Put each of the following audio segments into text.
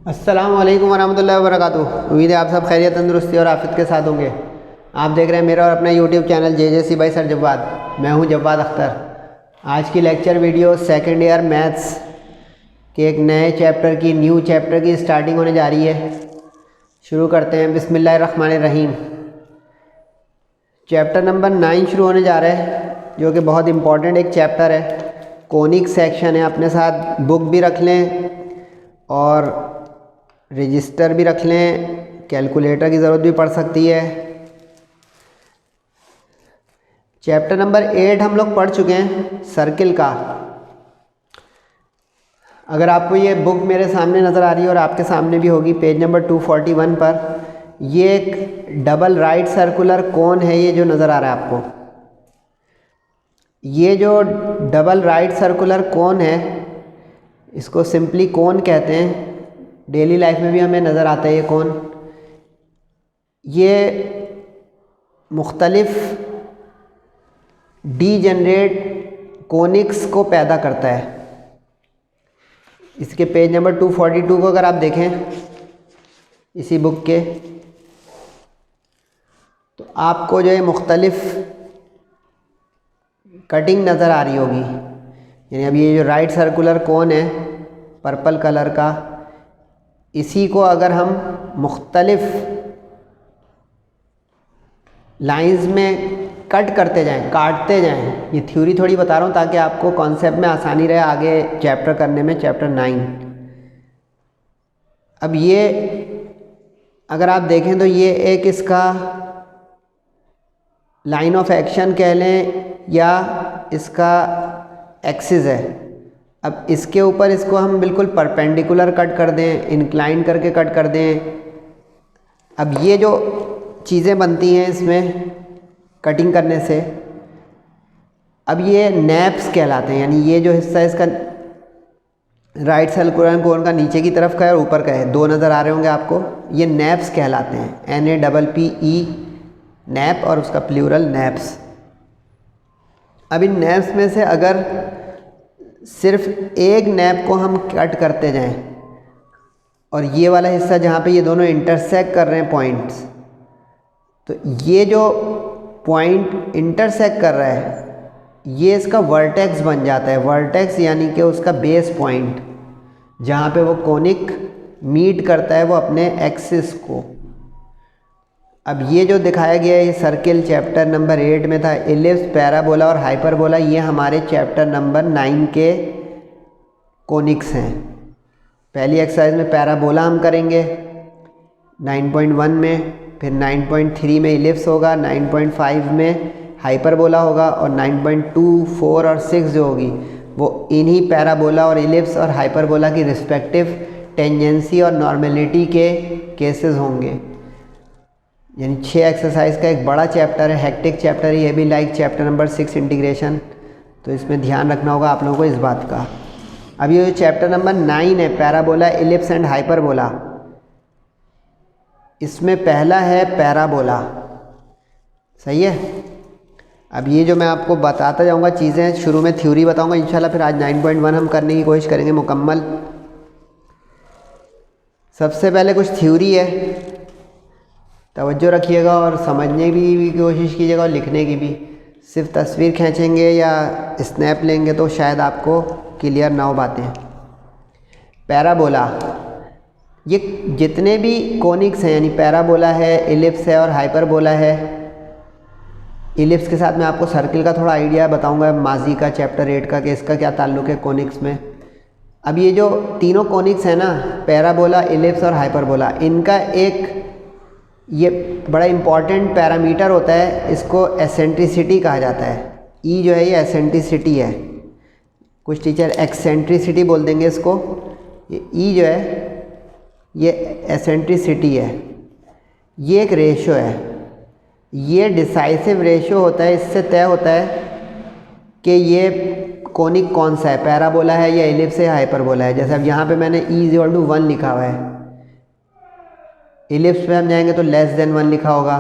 अस्सलाम वालेकुम वरहमतुल्लाहि वबरकातुहू। उम्मीद है आप सब खैरियत, तंदुरुस्ती और आफियत के साथ होंगे। आप देख रहे हैं मेरा और अपना YouTube channel J by sir Jawwad. मैं हूं जव्वाद अख्तर। आज की lecture video second year maths के एक नए चैप्टर की न्यू चैप्टर की स्टार्टिंग होने जा रही है। शुरू करते हैं। बिस्मिल्लाहिर्रहमानिर्रहीम। चैप्टर नंबर 9 शुरू होने जा रहा है, जो कि बहुत इम्पॉर्टेंट एक चैप्टर है। कोनिक सेक्शन है। अपने साथ बुक भी रख लें और रजिस्टर भी रख लें, कैलकुलेटर की ज़रूरत भी पड़ सकती है। चैप्टर नंबर 8 हम लोग पढ़ चुके हैं, सर्किल का। अगर आपको ये बुक मेरे सामने नज़र आ रही है और आपके सामने भी होगी, पेज नंबर 241 पर ये एक डबल राइट सर्कुलर कोन है, ये जो नज़र आ रहा है आपको। ये जो डबल राइट सर्कुलर कोन है, इसको सिंपली कोन कहते हैं। डेली लाइफ में भी हमें नज़र आता है ये कोन। ये मुख्तलिफ डीजेनरेट कोनिक्स को पैदा करता है। इसके पेज नंबर 242 को अगर आप देखें इसी बुक के, तो आपको जो है मुख्तलिफ कटिंग नज़र आ रही होगी। यानी अब ये जो राइट सर्कुलर कोन है पर्पल कलर का, इसी को अगर हम मुख्तलिफ लाइंस में कट करते जाएं, काटते जाएं, ये थ्योरी थोड़ी बता रहा हूँ ताकि आपको कॉन्सेप्ट में आसानी रहे आगे चैप्टर करने में, चैप्टर 9। अब ये अगर आप देखें तो ये एक इसका लाइन ऑफ एक्शन कह लें या इसका एक्सिस है। अब इसके ऊपर इसको हम बिल्कुल परपेंडिकुलर कट कर दें, इंक्लाइन करके कट कर दें। अब ये जो चीज़ें बनती हैं इसमें कटिंग करने से, अब ये नैप्स कहलाते हैं। यानी ये जो हिस्सा इसका राइट सर्कुलर कोन का नीचे की तरफ का है और ऊपर का है, दो नज़र आ रहे होंगे आपको, ये नैप्स कहलाते हैं। NAPPE नैप और उसका प्लूरल नैप्स। अब इन नैप्स में से अगर सिर्फ एक नैप को हम कट करते जाएं और ये वाला हिस्सा जहाँ पे ये दोनों इंटरसेक्ट कर रहे हैं पॉइंट्स, तो ये जो पॉइंट इंटरसेक्ट कर रहा है ये इसका वर्टेक्स बन जाता है। वर्टेक्स यानी कि उसका बेस पॉइंट, जहाँ पे वो कोनिक मीट करता है वो अपने एक्सिस को। अब ये जो दिखाया गया है ये सर्किल चैप्टर नंबर 8 में था। इलिप्स, पैराबोला और हाइपरबोला ये हमारे चैप्टर नंबर 9 के कोनिक्स हैं। पहली एक्सरसाइज में पैराबोला हम करेंगे 9.1 में, फिर 9.3 में इलिप्स होगा, 9.5 में हाइपरबोला होगा और 9.2, 4 और 6 जो होगी वो इन्हीं पैराबोला और इलिप्स और हाइपरबोला की रिस्पेक्टिव टेंजेंसी और नॉर्मेलिटी के केसेस होंगे। यानी 6 एक्सरसाइज का एक बड़ा चैप्टर है, हेक्टिक चैप्टर है ये भी, लाइक चैप्टर नंबर 6 इंटीग्रेशन। तो इसमें ध्यान रखना होगा आप लोगों को इस बात का। अब ये चैप्टर नंबर 9 है, पैराबोला, इलिप्स एंड हाइपरबोला। इसमें पहला है पैराबोला, सही है। अब ये जो मैं आपको बताता जाऊंगा चीज़ें, शुरू में थ्योरी बताऊंगा इंशाल्लाह, फिर आज 9.1 हम करने की कोशिश करेंगे मुकम्मल। सबसे पहले कुछ थ्योरी है, तवज्जो रखिएगा और समझने की कोशिश कीजिएगा और लिखने की भी। सिर्फ तस्वीर खींचेंगे या स्नैप लेंगे तो शायद आपको क्लियर ना हो बातें। पैराबोला, ये जितने भी कोनिक्स हैं, यानी पैराबोला है, इलिप्स है और हाइपरबोला है। इलिप्स के साथ मैं आपको सर्किल का थोड़ा आइडिया बताऊंगा माजी का, चैप्टर 8 का, कि इसका क्या ताल्लुक़ है कोनिक्स में। अब ये जो तीनों कोनिक्स हैं ना, पैराबोला, इलिप्स और हाइपरबोला, इनका एक ये बड़ा इम्पॉर्टेंट पैरामीटर होता है, इसको एसेंट्रिसिटी कहा जाता है। ई जो है ये एसेंट्रिसिटी है, कुछ टीचर एक्सेंट्रिसिटी बोल देंगे इसको। ये ई जो है ये एसेंट्रिसिटी है। ये एक रेशो है, ये डिसाइसिव रेशो होता है। इससे तय होता है कि ये कोनिक कौन सा है, पैराबोला है या इलिप्स है या हाइपरबोला है। जैसे अब यहाँ पे मैंने E=1 लिखा हुआ है, इलिप्स पे हम जाएंगे तो <1 लिखा होगा,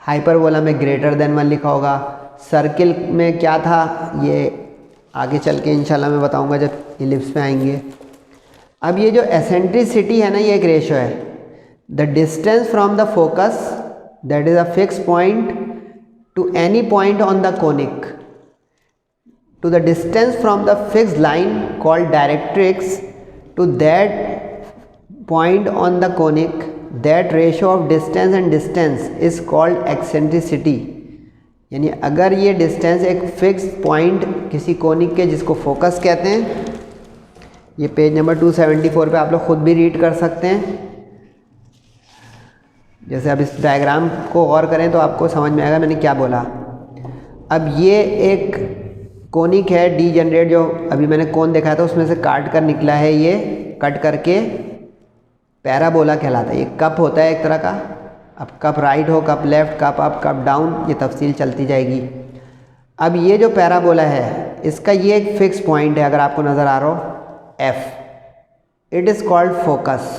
हाइपरबोला में <1 लिखा होगा। सर्किल में क्या था ये आगे चल के इंशाल्लाह मैं बताऊंगा जब इलिप्स पे आएंगे। अब ये जो एसेंट्रिसिटी है ना, ये एक रेशियो है, the distance from the focus that is a fix point two any point on the conic to the distance from the fixed line called directrix to that point on the conic, that ratio of distance and distance is called eccentricity। यानी अगर ये distance एक fix point किसी conic के जिसको focus कहते हैं, ये पेज नंबर 274 पे आप लोग खुद भी रीड कर सकते हैं। जैसे अब इस डायग्राम को गौर करें तो आपको समझ में आएगा मैंने क्या बोला। अब ये एक कोनिक है डी जनरेट, जो अभी मैंने कोन देखा था उसमें से काट कर निकला है, ये कट करके पैराबोला कहलाता है। ये कप होता है एक तरह का, अब कप राइट हो, cup left, cup up, cup down, ये तफसील चलती जाएगी। अब ये जो पैराबोला है इसका ये एक फिक्स पॉइंट है, अगर आपको नज़र आ रहा हो F, it is called focus.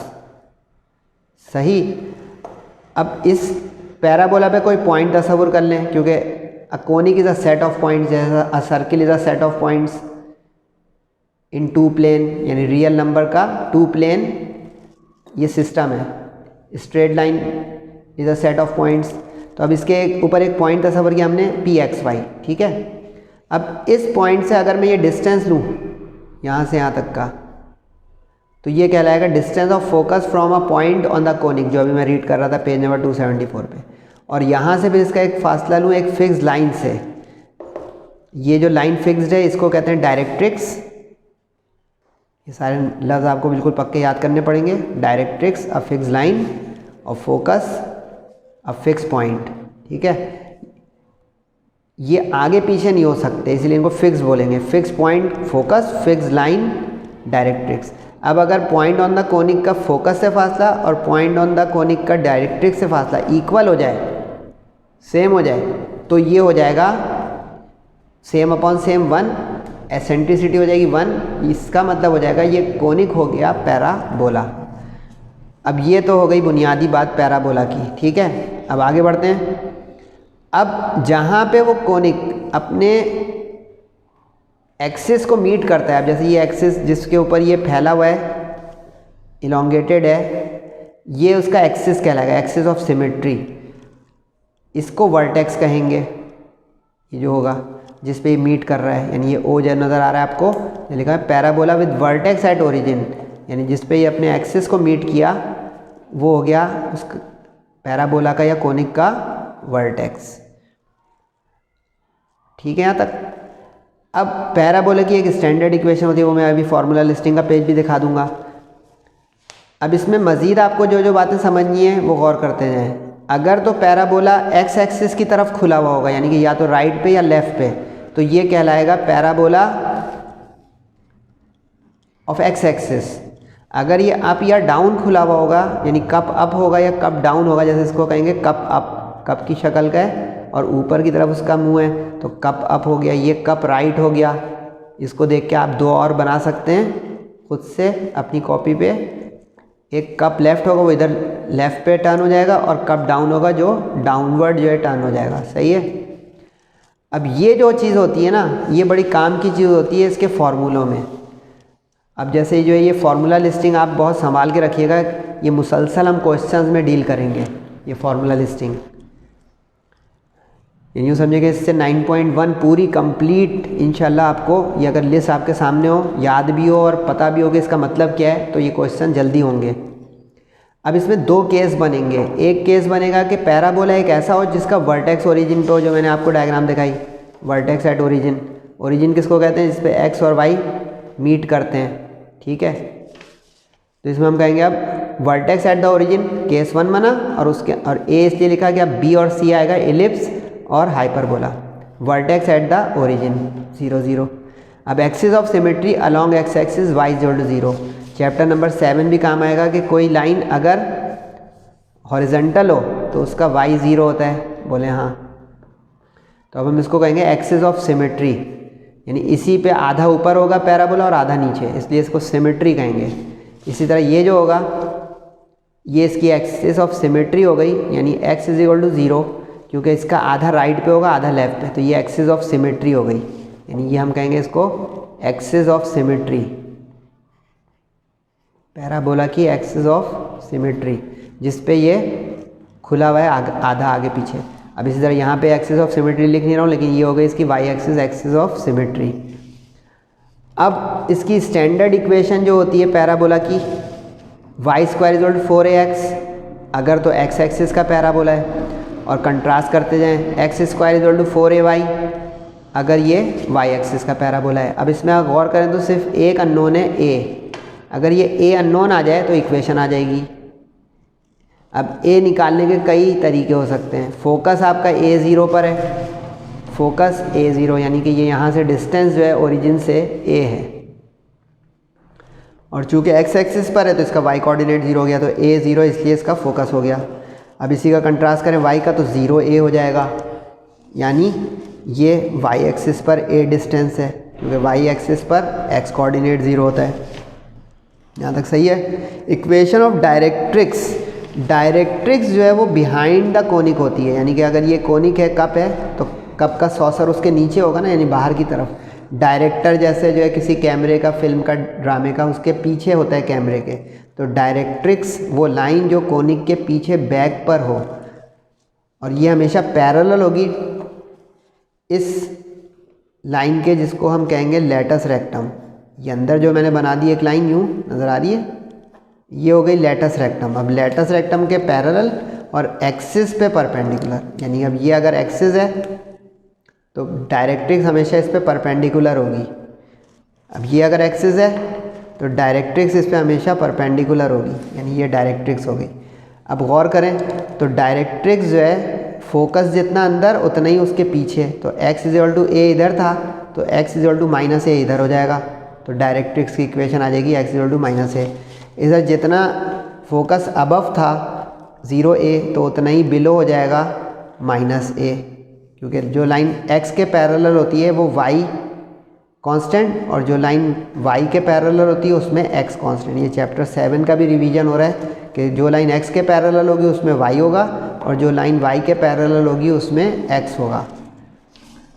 सही। अब इस पैराबोला पे कोई पॉइंट तस्वुर कर लें, क्योंकि a conic is a set of points, जैसा a circle is a set of points in two plane, यानी रियल नंबर का टू प्लेन ये सिस्टम है। Straight line is a set of points. तो अब इसके ऊपर एक पॉइंट तस्वर किया हमने पी एक्स वाई, ठीक है। अब इस पॉइंट से अगर मैं ये डिस्टेंस लूँ यहाँ से यहाँ तक का, तो ये कहलाएगा distance of focus from a point on the conic, जो अभी मैं रीड कर रहा था पेज नंबर 274 पे। और यहाँ से फिर इसका एक फासला लूँ एक फिक्स लाइन से, ये जो लाइन फिक्स्ड है इसको कहते हैं डायरेक्ट्रिक्स। ये सारे लफ्ज़ आपको बिल्कुल पक्के याद करने पड़ेंगे। डायरेक्ट्रिक्स, अ फिक्स लाइन, और फोकस, अ फिक्स पॉइंट, ठीक है। ये आगे पीछे नहीं हो सकते, इसलिए इनको फिक्स बोलेंगे। Fix point, focus, fix line, directrix. अब अगर पॉइंट ऑन द कोनिक का फोकस से फासला और पॉइंट ऑन द कोनिक का डायरेक्ट्रिक्स से फासला इक्वल हो जाए, सेम हो जाए, तो ये हो जाएगा सेम अपॉन सेम 1, एसेंट्रिसिटी हो जाएगी 1। इसका मतलब हो जाएगा ये कोनिक हो गया पैराबोला। अब ये तो हो गई बुनियादी बात पैराबोला की, ठीक है। अब आगे बढ़ते हैं। अब जहाँ पे वो कोनिक अपने एक्सिस को मीट करता है, अब जैसे ये एक्सिस जिसके ऊपर ये फैला हुआ है, इलोंगेटेड है, ये उसका एक्सिस कहलाएगा, एक्सिस ऑफ सिमेट्री। इसको वर्टेक्स कहेंगे, ये जो होगा जिस पे ये मीट कर रहा है, यानी ये ओ जो नज़र आ रहा है आपको, ये लिखा है parabola with vertex at origin, यानी जिस पे ये अपने एक्सिस को मीट किया वो हो गया उस पैराबोला का या कोनिक का वर्टेक्स। ठीक है यहाँ तक। अब पैराबोला की एक स्टैंडर्ड इक्वेशन होती है, वो मैं अभी फार्मूला लिस्टिंग का पेज भी दिखा दूंगा। अब इसमें मज़ीद आपको जो जो बातें समझनी है वो गौर करते जाएं। अगर तो पैराबोला एक्स एक्सिस की तरफ खुला हुआ होगा, यानी कि या तो राइट पे या लेफ़्ट पे, तो ये कहलाएगा पैराबोला ऑफ एक्स एक्सिस। अगर ये अप या डाउन खुला हुआ होगा, यानी कप अप होगा या कप डाउन होगा, जैसे इसको कहेंगे कप अप, कप की शक्ल का है और ऊपर की तरफ उसका मुंह है, तो कप अप हो गया। ये कप राइट हो गया। इसको देख के आप दो और बना सकते हैं खुद से अपनी कॉपी पे। एक कप लेफ़्ट होगा, वो इधर लेफ़्ट पे टर्न हो जाएगा, और कप डाउन होगा जो डाउनवर्ड जो है टर्न हो जाएगा। सही है। अब ये जो चीज़ होती है ना, ये बड़ी काम की चीज़ होती है इसके फार्मूलों में। अब जैसे जो है ये फार्मूला लिस्टिंग आप बहुत संभाल के रखिएगा, ये मुसलसल हम क्वेश्चंस में डील करेंगे। ये फार्मूला लिस्टिंग यूँ समझिए इससे 9.1 पूरी कंप्लीट इंशाल्लाह आपको, ये अगर लिस्ट आपके सामने हो, याद भी हो और पता भी हो कि इसका मतलब क्या है, तो ये क्वेश्चन जल्दी होंगे। अब इसमें दो केस बनेंगे। एक केस बनेगा कि पैराबोला एक ऐसा हो जिसका वर्टेक्स ओरिजिन पे हो, जो मैंने आपको डायग्राम दिखाई, वर्टेक्स एट ओरिजिन। ओरिजिन किसको कहते हैं? जिस पे एक्स और वाई मीट करते हैं। ठीक है, तो इसमें हम कहेंगे अब vertex at the origin, case 1 बना, और उसके और ए इसलिए लिखा कि अब बी और सी आएगा एलिप्स और hyperbola. Vertex at the origin 0 0। अब axis of symmetry along X axis Y equal to 0। Chapter number 7 भी काम आएगा कि कोई लाइन अगर हॉरिजॉन्टल हो तो उसका वाई 0 होता है। बोले हाँ, तो अब हम इसको कहेंगे एक्सिस ऑफ सिमेट्री, यानी इसी पे आधा ऊपर होगा पैराबोला और आधा नीचे, इसलिए इसको सिमेट्री कहेंगे। इसी तरह ये जो होगा ये इसकी एक्सिस ऑफ सिमेट्री हो गई, यानी एक्स इज इक्वल टू 0, क्योंकि इसका आधा राइट पे होगा आधा लेफ्ट पे, तो ये एक्सिस ऑफ सिमेट्री हो गई, यानी ये हम कहेंगे इसको एक्सिस ऑफ सिमेट्री। पैराबोला की एक्सिस ऑफ सिमेट्री, जिस पे ये खुला हुआ है आधा आगे पीछे। अब इसी तरह यहाँ पे एक्सिस ऑफ सिमेट्री लिख नहीं रहा हूँ, लेकिन ये हो गई इसकी Y axis, axis of symmetry. अब इसकी स्टैंडर्ड इक्वेशन जो होती है पैराबोला की, Y square is equal to 4ax, अगर तो एक्स एक्सिस का पैराबोला है, और कंट्रास्ट करते जाएं, X square is equal to 4ay अगर ये वाई एक्सिस का पैराबोला है। अब इसमें अगर गौर करें तो सिर्फ एक अननोन है ए, अगर ये ए अननोन आ जाए तो इक्वेशन आ जाएगी। अब ए निकालने के कई तरीके हो सकते हैं। फोकस आपका A0 पर है, फोकस A0 यानी कि ये यहाँ से डिस्टेंस जो है ओरिजिन से ए है, और चूंकि एक्स एक्सिस पर है तो इसका वाई कोऑर्डिनेट 0 हो गया, तो A0 इसलिए इसका फोकस हो गया। अब इसी का कंट्रास्ट करें वाई का, तो 0a हो जाएगा, यानी ये वाई एक्सिस पर a डिस्टेंस है, क्योंकि वाई एक्सिस पर x कोऑर्डिनेट 0 होता है। यहाँ तक सही है। इक्वेशन ऑफ डायरेक्ट्रिक्स, डायरेक्ट्रिक्स जो है वो बिहाइंड द कोनिक होती है, यानी कि अगर ये कोनिक है, कप है, तो कप का सॉसर उसके नीचे होगा ना, यानी बाहर की तरफ। डायरेक्टर जैसे जो है किसी कैमरे का, फिल्म का, ड्रामे का, उसके पीछे होता है कैमरे के, तो डायरेक्ट्रिक्स वो लाइन जो कोनिक के पीछे बैक पर हो, और ये हमेशा पैरेलल होगी इस लाइन के, जिसको हम कहेंगे लेटस रेक्टम। ये अंदर जो मैंने बना दी एक लाइन यूँ नज़र आ रही है, ये हो गई लेटस रेक्टम। अब लेटस रेक्टम के पैरेलल और एक्सिस पे परपेंडिकुलर, यानी अब ये अगर एक्सिस है तो डायरेक्ट्रिक्स हमेशा इस पे परपेंडिकुलर होगी। अब ये अगर एक्सिस है तो डायरेक्ट्रिक्स इस पे हमेशा परपेंडिकुलर होगी, यानी ये डायरेक्ट्रिक्स हो गई। अब गौर करें तो डायरेक्ट्रिक्स जो है फोकस जितना अंदर उतना ही उसके पीछे, तो x इक्वल टू ए इधर था तो x इक्वल टू -a इधर हो जाएगा, तो डायरेक्ट्रिक्स की इक्वेशन आ जाएगी x इक्वल टू -a। इधर जितना फोकस अबव था 0a तो उतना ही बिलो हो जाएगा -a, क्योंकि जो लाइन x के पैरेलल होती है वो y कांस्टेंट, और जो लाइन y के पैरेलल होती है उसमें x कांस्टेंट। ये चैप्टर 7 का भी रिवीजन हो रहा है कि जो लाइन x के पैरेलल होगी उसमें y होगा, और जो लाइन y के पैरेलल होगी उसमें x होगा।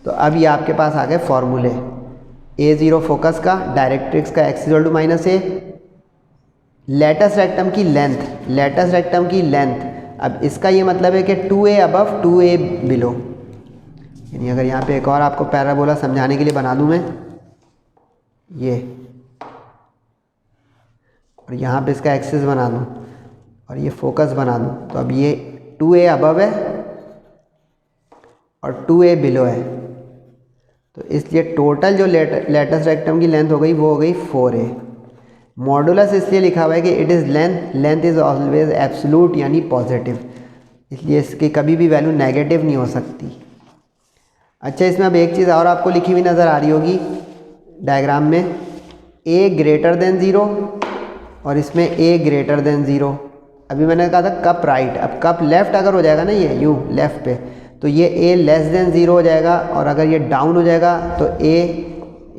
तो अब ये आपके पास आ गए फॉर्मूले, A0 फोकस का, डायरेक्ट्रिक्स का x equal to -a, latus rectum की लेंथ, लेटस रेक्टम की लेंथ, अब इसका ये मतलब है कि 2a अबव 2a बिलो, यानी अगर यहाँ पे एक और आपको पैराबोला समझाने के लिए बना दूँ मैं ये, और यहाँ पे इसका एक्सिस बना दूँ और ये फोकस बना दूँ, तो अब ये 2a अबव है और 2a बिलो है, तो इसलिए टोटल जो लेटस रेक्टम की लेंथ हो गई वो हो गई 4a। मॉडुलस इसलिए लिखा हुआ है कि it is length, length is always absolute यानी पॉजिटिव, इसलिए इसकी कभी भी वैल्यू नेगेटिव नहीं हो सकती। अच्छा, इसमें अब एक चीज़ और आपको लिखी हुई नज़र आ रही होगी डायग्राम में, a ग्रेटर देन 0 और इसमें a ग्रेटर देन 0। अभी मैंने कहा था कप राइट, अब कप लेफ़्ट अगर हो जाएगा ना ये यूँ लेफ़्ट पे, तो ये a लेस देन 0 हो जाएगा, और अगर ये डाउन हो जाएगा तो a,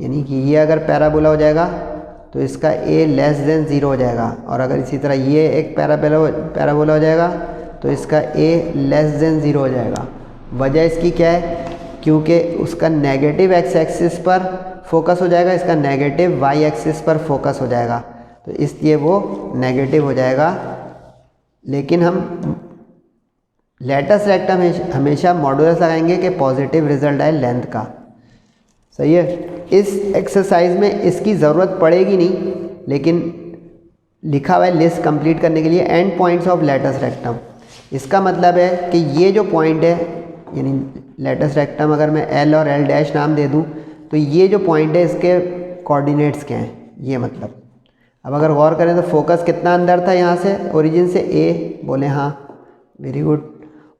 यानी कि ये अगर पैराबोला हो जाएगा तो इसका a लेस देन 0 हो जाएगा, और अगर इसी तरह ये एक पैराबोला हो जाएगा तो इसका a लेस देन 0 हो जाएगा। वजह इसकी क्या है, क्योंकि उसका नेगेटिव x एक्सिस पर फोकस हो जाएगा, इसका नेगेटिव y एक्सिस पर फोकस हो जाएगा, तो इसलिए वो नेगेटिव हो जाएगा। लेकिन हम लेटस रेक्टम हमेशा मॉडुलस लगाएंगे कि पॉजिटिव रिजल्ट आए लेंथ का। सही है। इस एक्सरसाइज में इसकी ज़रूरत पड़ेगी नहीं, लेकिन लिखा हुआ है लिस्ट कंप्लीट करने के लिए end points of latus rectum. इसका मतलब है कि ये जो पॉइंट है, यानी लेटस रेक्टम अगर मैं L और L डैश नाम दे दूं, तो ये जो पॉइंट है इसके कोऑर्डिनेट्स क्या हैं, ये मतलब। अब अगर गौर करें तो फोकस कितना अंदर था यहाँ से ओरिजिन से, A बोले हाँ, वेरी गुड।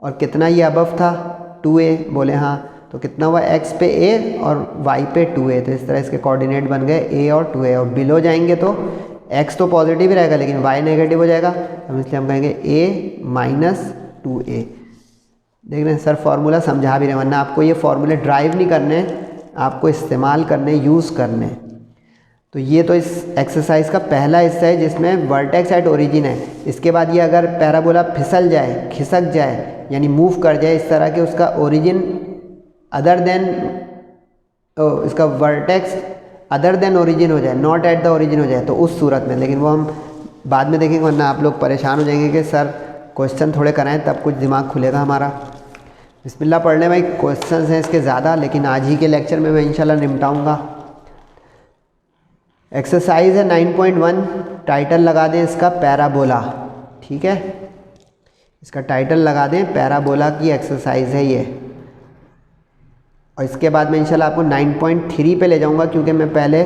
और कितना ये अबव था, 2a बोले हाँ, तो कितना हुआ x पे a और y पे 2a, तो इस तरह इसके कोऑर्डिनेट बन गए a और 2a। और बिलो जाएंगे तो x तो पॉजिटिव ही रहेगा लेकिन y नेगेटिव हो जाएगा, तो इसलिए हम कहेंगे a माइनस 2a। देख रहे हैं सर, फार्मूला समझा भी रहे, वरना आपको ये फार्मूले ड्राइव नहीं करने, आपको इस्तेमाल करने, यूज़ करने। तो ये तो इस एक्सरसाइज का पहला हिस्सा है जिसमें वर्टेक्स एट ओरिजिन है। इसके बाद ये अगर पैराबोला फिसल जाए, खिसक जाए, यानी मूव कर जाए इस तरह के, उसका ओरिजिन अदर देन, इसका वर्टेक्स अदर देन ओरिजिन हो जाए, नॉट एट द ओरिजिन हो जाए, तो उस सूरत में, लेकिन वो हम बाद में देखेंगे, वरना आप लोग परेशान हो जाएंगे कि सर क्वेश्चन थोड़े कराएं तब कुछ दिमाग खुलेगा हमारा। बिस्मिल्लाह पढ़ लें भाई, क्वेश्चंस हैं इसके ज़्यादा, लेकिन आज ही के लेक्चर में मैं इंशाल्लाह निपटाऊंगा। एक्सरसाइज है 9.1, टाइटल लगा दें इसका पैराबोला। ठीक है, इसका टाइटल लगा दें पैराबोला की एक्सरसाइज है ये। और इसके बाद मैं इंशाल्लाह आपको 9.3 पे ले जाऊंगा, क्योंकि मैं पहले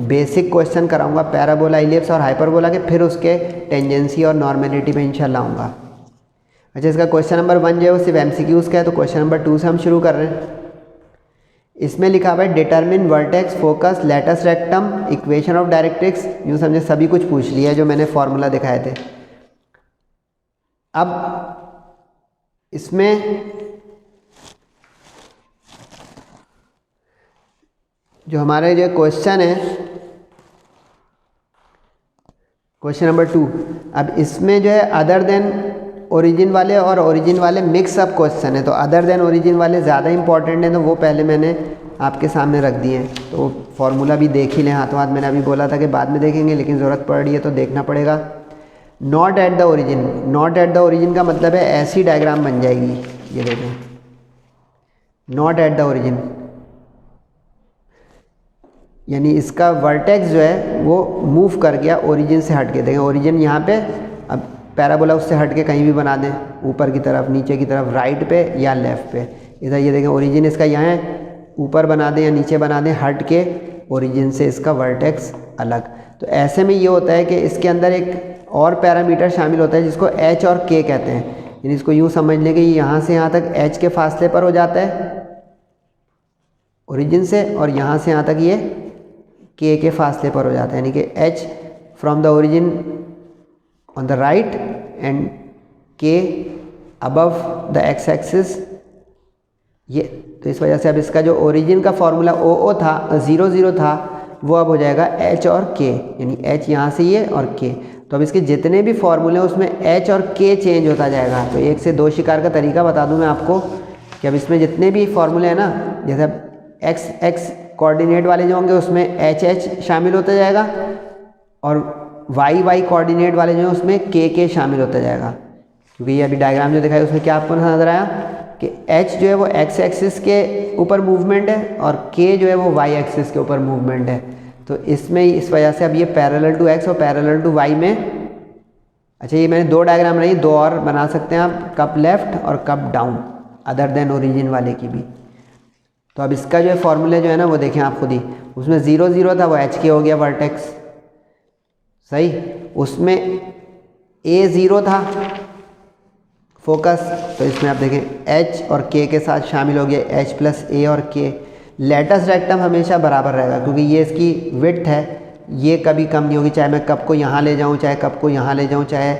बेसिक क्वेश्चन कराऊंगा पैराबोला, इलिप्स और हाइपरबोला के, फिर उसके टेंजेंसी और नॉर्मेलिटी पे इंशाल्लाह आऊँगा। अच्छा, इसका क्वेश्चन नंबर 1 जो है वो सिर्फ MCQs का है, तो क्वेश्चन नंबर 2 से हम शुरू कर रहे हैं। इसमें लिखा हुआ है determine vertex focus latus rectum equation of directrix. यूँ समझे सभी कुछ पूछ लिया है जो मैंने फॉर्मूला दिखाए थे। अब इसमें जो हमारे जो क्वेश्चन है, क्वेश्चन नंबर 2, अब इसमें जो है अदर देन ओरिजिन वाले और ओरिजिन वाले मिक्स अप क्वेश्चन है। तो अदर देन ओरिजिन वाले ज़्यादा इंपॉर्टेंट हैं, तो वो पहले मैंने आपके सामने रख दिए हैं। तो फॉर्मूला भी देख ही लें हाथों हाथ। मैंने अभी बोला था कि बाद में देखेंगे, लेकिन ज़रूरत पड़ रही है तो देखना पड़ेगा। Not at the origin, not at the origin का मतलब है ऐसी डायग्राम बन जाएगी, ये देखें, नॉट एट द ओरिजिन, यानी इसका वर्टेक्स जो है वो मूव कर गया ओरिजिन से हट के। देखें ओरिजिन यहाँ पे, अब पैराबोला उससे हट के कहीं भी बना दें, ऊपर की तरफ, नीचे की तरफ, राइट पे या लेफ़्ट पे। इधर ये देखें ओरिजिन इसका यहाँ है, ऊपर बना दें या नीचे बना दें, हट के ओरिजिन से इसका वर्टेक्स अलग। तो ऐसे में ये होता है कि इसके अंदर एक और पैरामीटर शामिल होता है जिसको H और K कहते हैं। यानी इसको यूँ समझ लें कि यहाँ से यहाँ तक H के फासले पर हो जाता है ओरिजिन से, और यहाँ से यहाँ तक ये K के फासले पर हो जाता है। यानी कि H from the origin on the right and K above the X axis, ये। तो इस वजह से अब इसका जो ओरिजिन का फॉर्मूला OO था, 0 0 था, वो अब हो जाएगा H और K, यानी H यहाँ से ये और K। तो अब इसके जितने भी फॉर्मूले हैं उसमें H और K चेंज होता जाएगा। तो 1 से 2 शिकार का तरीका बता दूं मैं आपको कि अब इसमें जितने भी फॉर्मूले हैं ना, जैसे अब x कोऑर्डिनेट वाले जो होंगे उसमें H शामिल होता जाएगा, और y कोऑर्डिनेट वाले जो हैं उसमें K शामिल होता जाएगा। क्योंकि ये अभी डायग्राम जो दिखाई उसमें क्या आपको नजर आया कि H जो है वो x एक्सिस के ऊपर मूवमेंट है और K जो है वो y एक्सिस के ऊपर मूवमेंट है। तो इसमें इस वजह से अब ये पैरेलल टू x और पैरेलल टू y में, अच्छा ये मैंने 2 डायग्राम बनाई, 2 और बना सकते हैं आप, कप लेफ्ट और cup down, other than origin वाले की भी। तो अब इसका जो है फॉर्मूले जो है ना वो देखें आप खुद ही, उसमें 0 0 था, वो H हो गया वर्टेक्स, सही। उसमें A 0 था फोकस, तो इसमें आप देखें H और K के साथ शामिल हो गया, H प्लस A और K। लेटस रेक्टम हमेशा बराबर रहेगा, क्योंकि ये इसकी विड्थ है, ये कभी कम नहीं होगी, चाहे मैं कप को यहाँ ले जाऊँ, चाहे कप को यहाँ ले जाऊँ, चाहे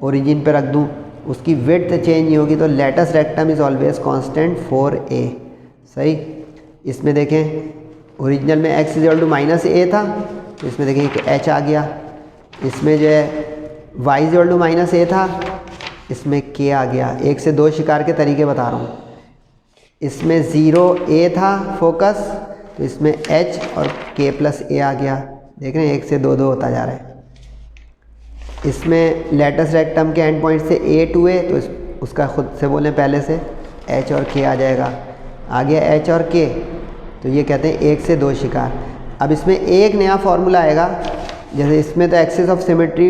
ओरिजिन पे रख दूँ, उसकी विड्थ चेंज नहीं होगी। तो latus rectum is always constant for A, सही। इसमें देखें ओरिजिनल में x -a था, तो इसमें देखें कि H आ गया। इसमें जो है y -a था, इसमें K आ गया। 1 से 2 शिकार के तरीके बता रहा हूँ। इसमें 0 A था फोकस, तो इसमें H और K प्लस A आ गया। देख रहे हैं 1 से 2 2 होता जा रहा है। इसमें लेटस रेक्टम के एंड पॉइंट से A to A, तो उसका खुद से बोलें पहले से, H और K आ जाएगा। आ गया H और K, तो ये कहते हैं 1 से 2 शिकार। अब इसमें एक नया फार्मूला आएगा, जैसे इसमें तो एक्सिस ऑफ सिमेट्री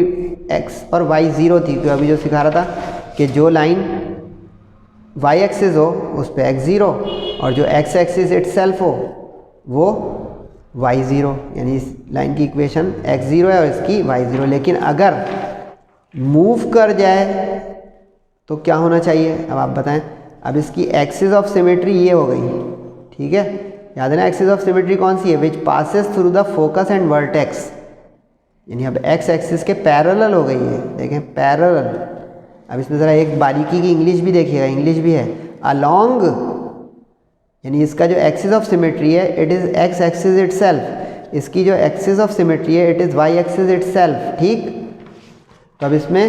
x और y 0 थी, तो अभी जो सिखा रहा था कि जो लाइन y एक्सिस हो उस पर x 0 और जो x एक्सिस इटसेल्फ हो वो y 0, यानी इस लाइन की इक्वेशन x 0 है और इसकी y 0। लेकिन अगर मूव कर जाए तो क्या होना चाहिए, अब आप बताएं। अब इसकी एक्सिस ऑफ सिमेट्री ये हो गई, ठीक है, याद है ना। एक्सिस ऑफ सिमेट्री कौन सी है, विच passes through the focus and vertex, यानी अब x एक्सिस के पैरेलल हो गई है। देखें पैरेलल। अब इसमें ज़रा एक बारीकी की इंग्लिश भी देखिएगा, इंग्लिश भी है अलोंग, यानी इसका जो एक्सिस ऑफ सिमेट्री है it is x axis itself, इसकी जो एक्सिस ऑफ सिमेट्री है it is y axis itself, ठीक। तो अब इसमें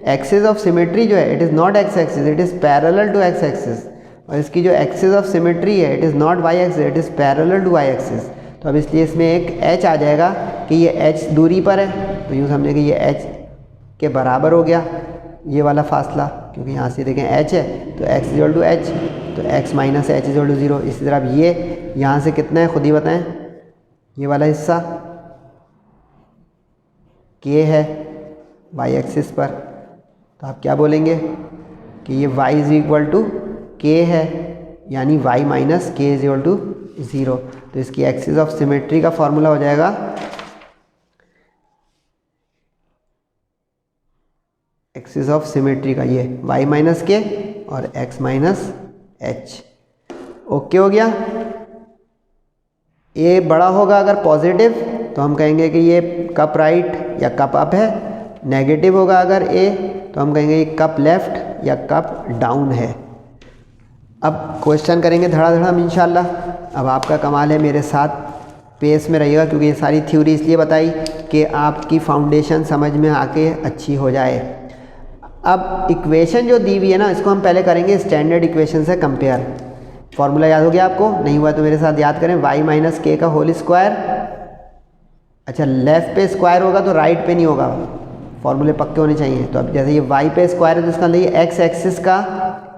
एक्सिस ऑफ सिमेट्री जो है it is not x axis, it is parallel to x axis, और इसकी जो एक्सिस ऑफ सिमेट्री है it is not y axis, it is parallel to y axis. तो अब इसलिए इसमें एक h आ जाएगा कि ये h दूरी पर है, तो यूँ समझे कि ये h के बराबर हो गया ये वाला फासला, क्योंकि यहाँ से देखें h है तो x इक्वल टू h, तो x minus H equal to 0। इसी तरह अब ये यहाँ से कितना है खुद ही बताएं, ये वाला हिस्सा k है y एक्सिस पर, तो आप क्या बोलेंगे कि ये y is equal to k है, यानी y minus K is equal to 0। तो इसकी एक्सिस ऑफ सिमेट्री का फॉर्मूला हो जाएगा एक्सिस ऑफ सिमेट्री का ये y माइनस के और x माइनस एच। ओके हो गया। ए बड़ा होगा अगर पॉजिटिव तो हम कहेंगे कि ये कप राइट या कप अप है, नेगेटिव होगा अगर ए तो हम कहेंगे ये कप लेफ्ट या कप डाउन है। अब क्वेश्चन करेंगे धड़ाधड़ इंशाल्लाह। अब आपका कमाल है, मेरे साथ पेस में रहिएगा, क्योंकि ये सारी थ्योरी इसलिए बताई कि आपकी फाउंडेशन समझ में आके अच्छी हो जाए। अब इक्वेशन जो दी हुई है ना, इसको हम पहले करेंगे स्टैंडर्ड इक्वेशन से कंपेयर। फॉर्मूला याद हो गया आपको? नहीं हुआ तो मेरे साथ याद करें, y माइनस के का होल स्क्वायर। अच्छा, लेफ़्ट पे स्क्वायर होगा तो राइट पे नहीं होगा, फॉर्मूले पक्के होने चाहिए। तो अब जैसे ये y पे स्क्वायर है तो इसका ये x एक्सिस का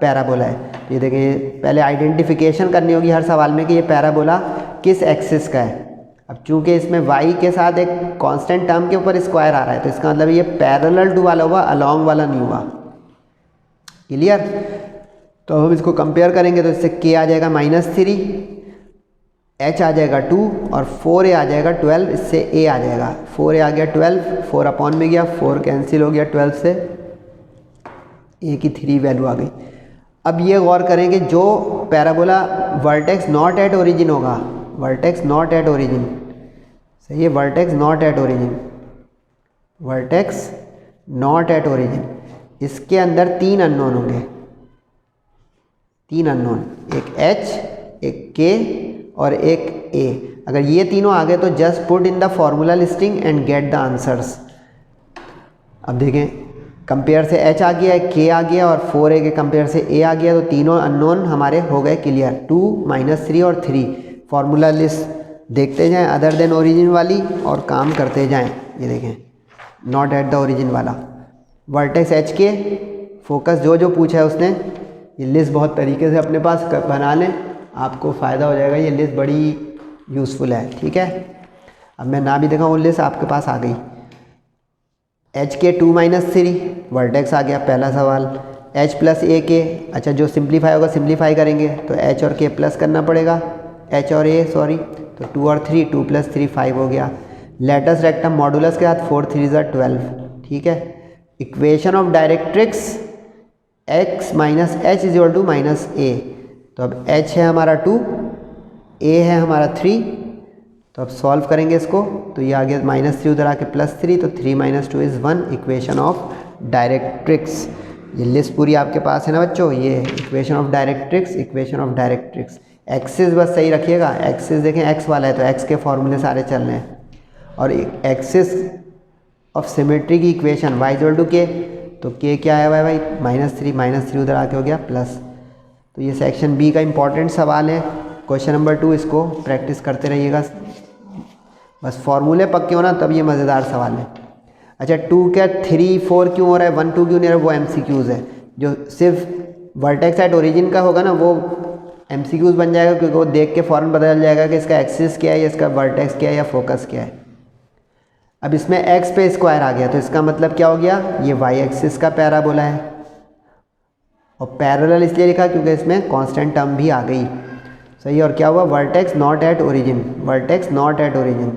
पैराबोला है। ये देखिए पहले आइडेंटिफिकेशन करनी होगी हर सवाल में कि ये पैराबोला किस एक्सिस का है। अब चूंकि इसमें y के साथ एक कांस्टेंट टर्म के ऊपर स्क्वायर आ रहा है तो इसका मतलब ये पैरेलल टू वाला हुआ, अलोंग वाला नहीं हुआ। क्लियर? तो हम इसको कंपेयर करेंगे तो इससे k आ जाएगा -3, h आ जाएगा 2 और 4a आ जाएगा 12। इससे a आ जाएगा 4a आ गया 12, 4 अपॉन में गया, 4 कैंसिल हो गया 12 से, a की 3 वैल्यू आ गई। अब ये गौर करेंगे जो parabola vertex not at origin होगा, वर्टेक्स नॉट एट ओरिजिन, सही है, vertex not at origin, vertex not at origin, इसके अंदर 3 अननोन होंगे, 3 अननोन, एक h, एक k और एक a। अगर ये तीनों आ गए तो just put in the formula listing and get the answers. अब देखें कंपेयर से h आ गया है, k आ गया और 4a के कंपेयर से a आ गया, तो तीनों अननोन हमारे हो गए क्लियर। 2 -3 और 3 फार्मूला लिस्ट देखते जाएं अदर देन ओरिजिन वाली और काम करते जाएं। ये देखें नॉट एट द ओरिजिन वाला वर्टेक्स h के फोकस जो पूछा है उसने, ये लिस्ट बहुत तरीके से अपने पास बना लें, आपको फ़ायदा हो जाएगा। ये लिस्ट बड़ी यूज़फुल है, ठीक है। अब मैं ना भी दिखाऊँ वो लिस्ट आपके पास आ गई। h के 2 -3 वर्टेक्स आ गया पहला सवाल, h प्लस a के, अच्छा जो सिंप्लीफाई होगा सिंप्लीफाई करेंगे तो h और k प्लस करना पड़ेगा, h और a सॉरी, तो 2 और 3, 2 + 3 5 हो गया। लेटस रेक्टम मॉडुलस के साथ 4 3 = 12, ठीक है। Equation of directrix x minus H is equal to minus a, तो अब h है हमारा 2, a है हमारा 3, तो अब सॉल्व करेंगे इसको तो ये आ गया -3 उधर आके +3, तो 3 - 2 = 1, इक्वेशन ऑफ डायरेक्ट्रिक्स। ये लिस्ट पूरी आपके पास है ना बच्चों, ये equation of directrix, equation of directrix. Axis बस सही रखिएगा, एक्सिस देखें x वाला है तो x के फॉर्मूले सारे चल रहे हैं, और एक्सिस ऑफ सिमेट्री की इक्वेशन y = k, तो k क्या है भाई -3 उधर आके हो गया प्लस। तो ये सेक्शन बी का इम्पॉर्टेंट सवाल है, क्वेश्चन नंबर 2, इसको प्रैक्टिस करते रहिएगा, बस फॉर्मूले पक्के होना तब ये मज़ेदार सवाल है। अच्छा 2 क्या 3 4 क्यों हो रहा है, 1 2 क्यों नहीं रहा है, वो MCQs है। जो सिर्फ वर्टेक्स एट ओरिजिन का होगा ना वो MCQs बन जाएगा, क्योंकि वो देख के फ़ौरन पता चल जाएगा कि इसका एक्सिस क्या है या इसका वर्टेक्स क्या है या फोकस क्या है। अब इसमें x पे स्क्वायर आ गया तो इसका मतलब क्या हो गया, ये y एक्सिस का पैराबोला है, और पैरेलल इसलिए लिखा क्योंकि इसमें कांस्टेंट टर्म भी आ गई, सही। और क्या हुआ, vertex not at origin, vertex not at origin.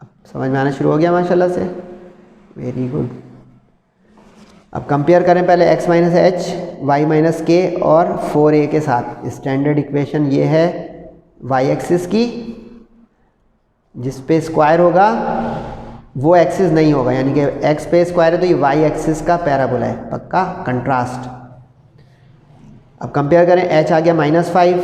अब समझ में आना शुरू हो गया माशाल्लाह से, वेरी गुड। अब कंपेयर करें पहले x minus H, y minus K और 4a के साथ। स्टैंडर्ड इक्वेशन ये है y एक्सिस की, जिस पे स्क्वायर होगा वो एक्सिस नहीं होगा, यानी कि x पे स्क्वायर है तो ये y एक्सिस का पैराबोला है, पक्का कंट्रास्ट। अब कंपेयर करें, h आ गया -5,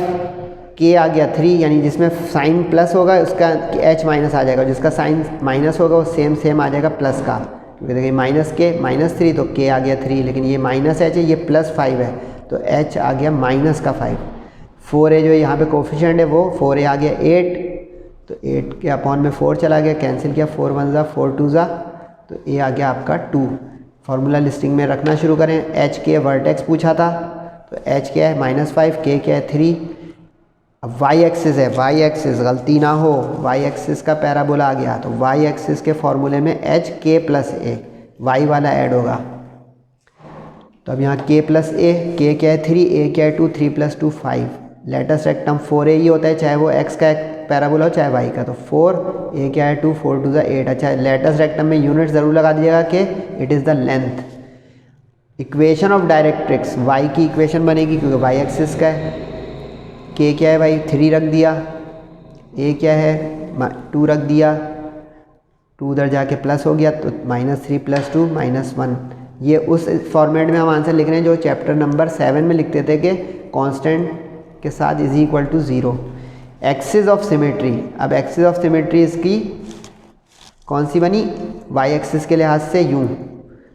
k आ गया 3, यानी जिसमें साइन प्लस होगा उसका h माइनस आ जाएगा, जिसका साइन माइनस होगा वो सेम आ जाएगा प्लस का, क्योंकि देखिए -3 तो k आ गया 3, लेकिन ये -h है, ये +5 है तो h आ गया -5। 4a जो यहाँ पे कोफिशिएंट है वो 4a आ गया 8, तो 8 के अपॉन में 4 चला गया, कैंसिल किया, 4 1 = 4 2 = तो ए आ गया आपका 2। फार्मूला लिस्टिंग में रखना शुरू करें। एच के वर्टेक्स पूछा था तो एच क्या है -5, के क्या है 3। अब वाई एक्सिस है, वाई एक्सिस गलती ना हो, वाई एक्सिस का पैराबोला आ गया तो वाई एक्सिस के फॉर्मूले में एच के प्लस ए वाई वाला ऐड होगा। तो अब यहाँ k प्लस ए, के क्या है 3, ए क्या है 2, 3 + 2 5। लेटेस्ट रेक्टम 4a ही होता है, चाहे वो x का पैराबोला हो चाहे y का। तो 4, ए क्या है 2, 4 2 8। अच्छा लेटेस्ट रेक्टम में यूनिट ज़रूर लगा दीजिएगा कि it is the length. Equation of directrix y की इक्वेशन बनेगी क्योंकि y एक्सिस का है। k क्या है भाई 3 रख दिया, a क्या है 2 रख दिया, 2 उधर जाके प्लस हो गया तो -3 + 2 -1। ये उस फॉर्मेट में हम आंसर लिख रहे हैं जो चैप्टर नंबर 7 में लिखते थे कि कांस्टेंट के साथ = 0। एक्सिस ऑफ सिमेट्री, अब एक्सिस ऑफ सिमेट्री इसकी कौन सी बनी, वाई एक्सिस के लिहाज से यूँ,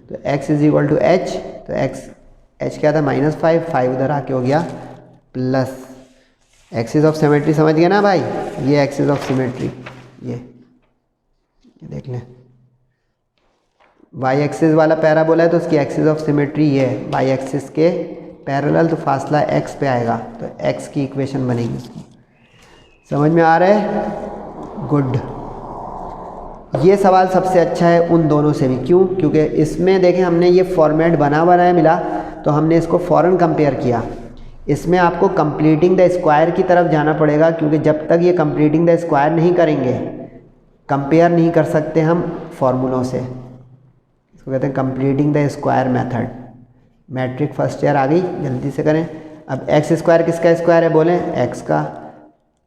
तो x = h, तो h क्या था -5, 5 उधर आके हो गया प्लस। एक्सिस ऑफ सिमेट्री समझ गए ना भाई, ये एक्सिस ऑफ सिमेट्री ये देख लें। वाई एक्सिस वाला पैराबोला है तो उसकी एक्सिस ऑफ सिमेट्री ये है, वाई एक्सिस के पैरेलल, तो फासला x पे आएगा तो x की इक्वेशन बनेगी उसकी। समझ में आ रहा है, गुड। ये सवाल सबसे अच्छा है उन दोनों से भी, क्यों, क्योंकि इसमें देखें हमने ये फॉर्मेट बना बनाया मिला तो हमने इसको फ़ौरन कंपेयर किया। इसमें आपको कंप्लीटिंग द स्क्वायर की तरफ जाना पड़ेगा क्योंकि जब तक ये कंप्लीटिंग द स्क्वायर नहीं करेंगे कंपेयर नहीं कर सकते हम फॉर्मूलों से। इसको कहते हैं completing the square method. Matric first year आ गई, जल्दी से करें। अब x² किसका स्क्वायर है बोलें, x का,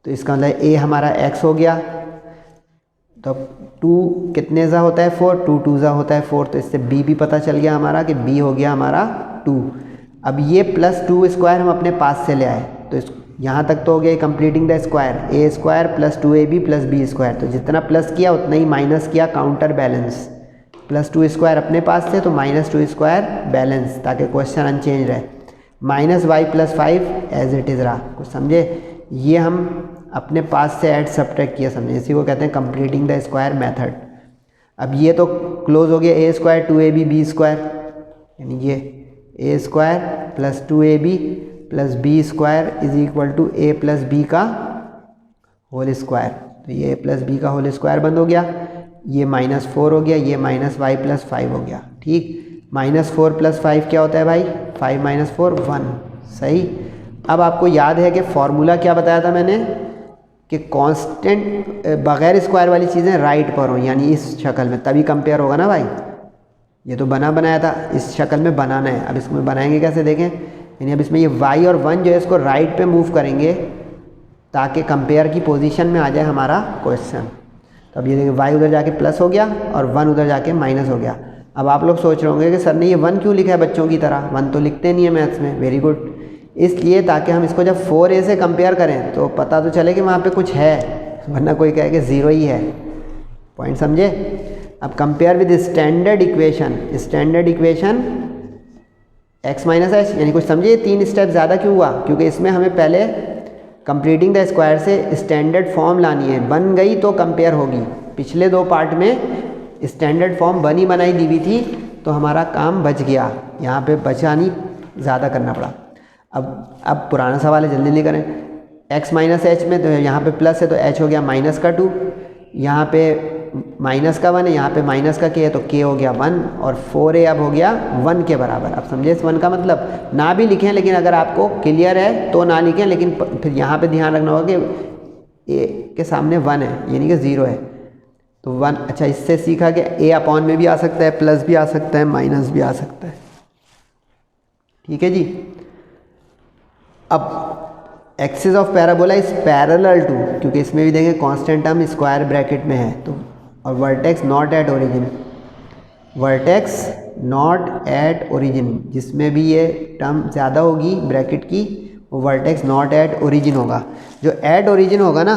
तो इसका मतलब a हमारा x हो गया। तो 2 कितने ज़ा होता है 4, 2 2 ज़ा होता है 4, तो इससे b भी पता चल गया हमारा कि b हो गया हमारा 2। अब ये +2² हम अपने पास से ले आए तो इस यहाँ तक तो हो गया completing the square, a² + 2ab + b²। तो जितना प्लस किया उतना ही माइनस किया, काउंटर बैलेंस। +2² अपने पास से तो -2² बैलेंस, ताकि क्वेश्चन अनचेंज रहे। -y + 5 एज इट इज़ रहा, कुछ समझे। ये हम अपने पास से ऐड सब्ट्रैक्ट किया, समझे, इसी को कहते हैं कंप्लीटिंग द स्क्वायर मेथड। अब ये तो क्लोज हो गया, a² 2ab b², यानी ये a² + 2ab + b² = a + b का होल स्क्वायर। तो ये a + b का होल स्क्वायर बंद हो गया, ये -4 हो गया, ये -y + 5 हो गया। ठीक, -4 + 5 क्या होता है भाई, 5 - 4 1, सही। अब आपको याद है कि फॉर्मूला क्या बताया था मैंने कि कांस्टेंट बगैर स्क्वायर वाली चीज़ें राइट पर हों, यानी इस शक्ल में, तभी कंपेयर होगा ना भाई। ये तो बना बनाया था, इस शक्ल में बनाना है। अब इसको बनाएंगे कैसे देखें, यानी अब इसमें ये y और 1 जो है इसको राइट पे मूव करेंगे ताकि कंपेयर की पोजीशन में आ जाए हमारा क्वेश्चन। तो अब ये देखिए y उधर जाके प्लस हो गया और 1 उधर जाके माइनस हो गया। अब आप लोग सोच रहे होंगे कि सर ने ये 1 क्यों लिखा है बच्चों की तरह, 1 तो लिखते नहीं है मैथ्स में। वेरी गुड, इसलिए ताकि हम इसको जब 4a से कंपेयर करें तो पता तो चले कि वहाँ पे कुछ है, वरना कोई कहे कि 0 ही है। पॉइंट समझे। अब compare with standard equation, standard equation x - h, यानी कुछ समझिए 3 स्टेप ज़्यादा क्यों हुआ, क्योंकि इसमें हमें पहले कंप्लीटिंग द स्क्वायर से स्टैंडर्ड फॉर्म लानी है, बन गई तो कंपेयर होगी। पिछले 2 पार्ट में स्टैंडर्ड फॉर्म बनी बनाई दी हुई थी तो हमारा काम बच गया, यहाँ पे बचा नहीं, ज़्यादा करना पड़ा। अब पुराना सवाल है, जल्दी जल्दी करें। x - h में तो यहाँ पे प्लस है तो h हो गया -2, यहाँ पे -1 है, यहाँ पे -k है तो k हो गया 1, और 4a अब हो गया 1 के बराबर। अब समझे इस 1 का मतलब, ना भी लिखें लेकिन अगर आपको क्लियर है तो ना लिखें, लेकिन फिर यहाँ पे ध्यान रखना होगा कि a के सामने 1 है, यानी कि 0 है तो 1। अच्छा, इससे सीखा कि a/ में भी आ सकता है, प्लस भी आ सकता है, माइनस भी आ सकता है। ठीक है जी। अब axis of parabola is parallel to, क्योंकि इसमें भी देखें कांस्टेंट टर्म स्क्वायर ब्रैकेट में है, तो और vertex not at origin, vertex not at origin, जिसमें भी ये टर्म ज़्यादा होगी ब्रैकेट की वो वर्टेक्स नॉट एट ओरिजिन होगा। जो एट ओरिजिन होगा ना,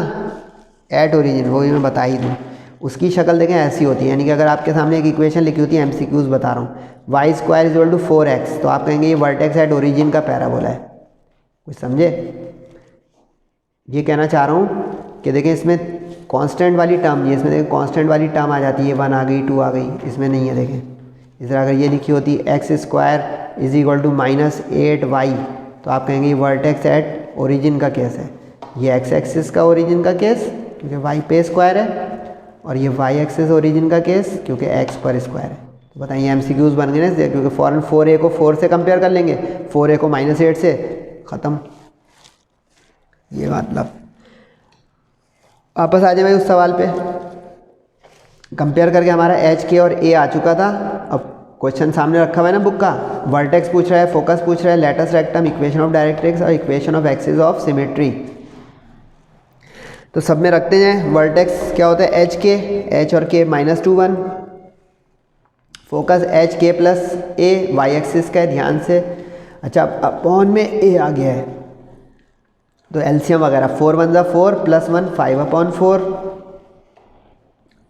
एट ओरिजिन, वो भी मैं बता ही दूँ, उसकी शक्ल देखें ऐसी होती है, यानी कि अगर आपके सामने एक इक्वेशन लिखी होती है, MCQs बता रहा हूँ, y² = 4x, तो आप कहेंगे ये वर्टेक्स एट ओरिजिन का पैराबोला है। कुछ समझे। ये कहना चाह रहा हूँ कि देखें इसमें कांस्टेंट वाली टर्म नहीं है इसमें, देखें कांस्टेंट वाली टर्म आ जाती है, 1 आ गई 2 आ गई, इसमें नहीं है। देखें इस तरह अगर ये लिखी होती X square is equal to -8y, तो आप कहेंगे ये वर्टेक्स एट ओरिजिन का केस है, ये एक्स एक्सिस का ओरिजिन का केस क्योंकि वाई पे स्क्वायर है, और ये वाई एक्सिस ओरिजिन का केस क्योंकि एक्स पर स्क्वायर है। तो बताइए एमसीक्यूज बन गए ना इससे, क्योंकि फ़ौरन 4a को 4 से कंपेयर कर लेंगे, 4a को -8 से, ख़त्म। ये मतलब वापस आ जाए भाई उस सवाल पे, कंपेयर करके हमारा एच के और ए आ चुका था। अब क्वेश्चन सामने रखा हुआ है ना बुक का, वर्टेक्स पूछ रहा है, फोकस पूछ रहा है, latus rectum, equation of directrix और equation of axis of symmetry. तो सब में रखते हैं। वर्टेक्स क्या होता है एच के, एच और के -2 1, फोकस एच के प्लस ए, वाई एक्सिस का है ध्यान से। अच्छा अपॉन में ए आ गया है तो एलसीएम वगैरह 4 1 4 + 1 5/4।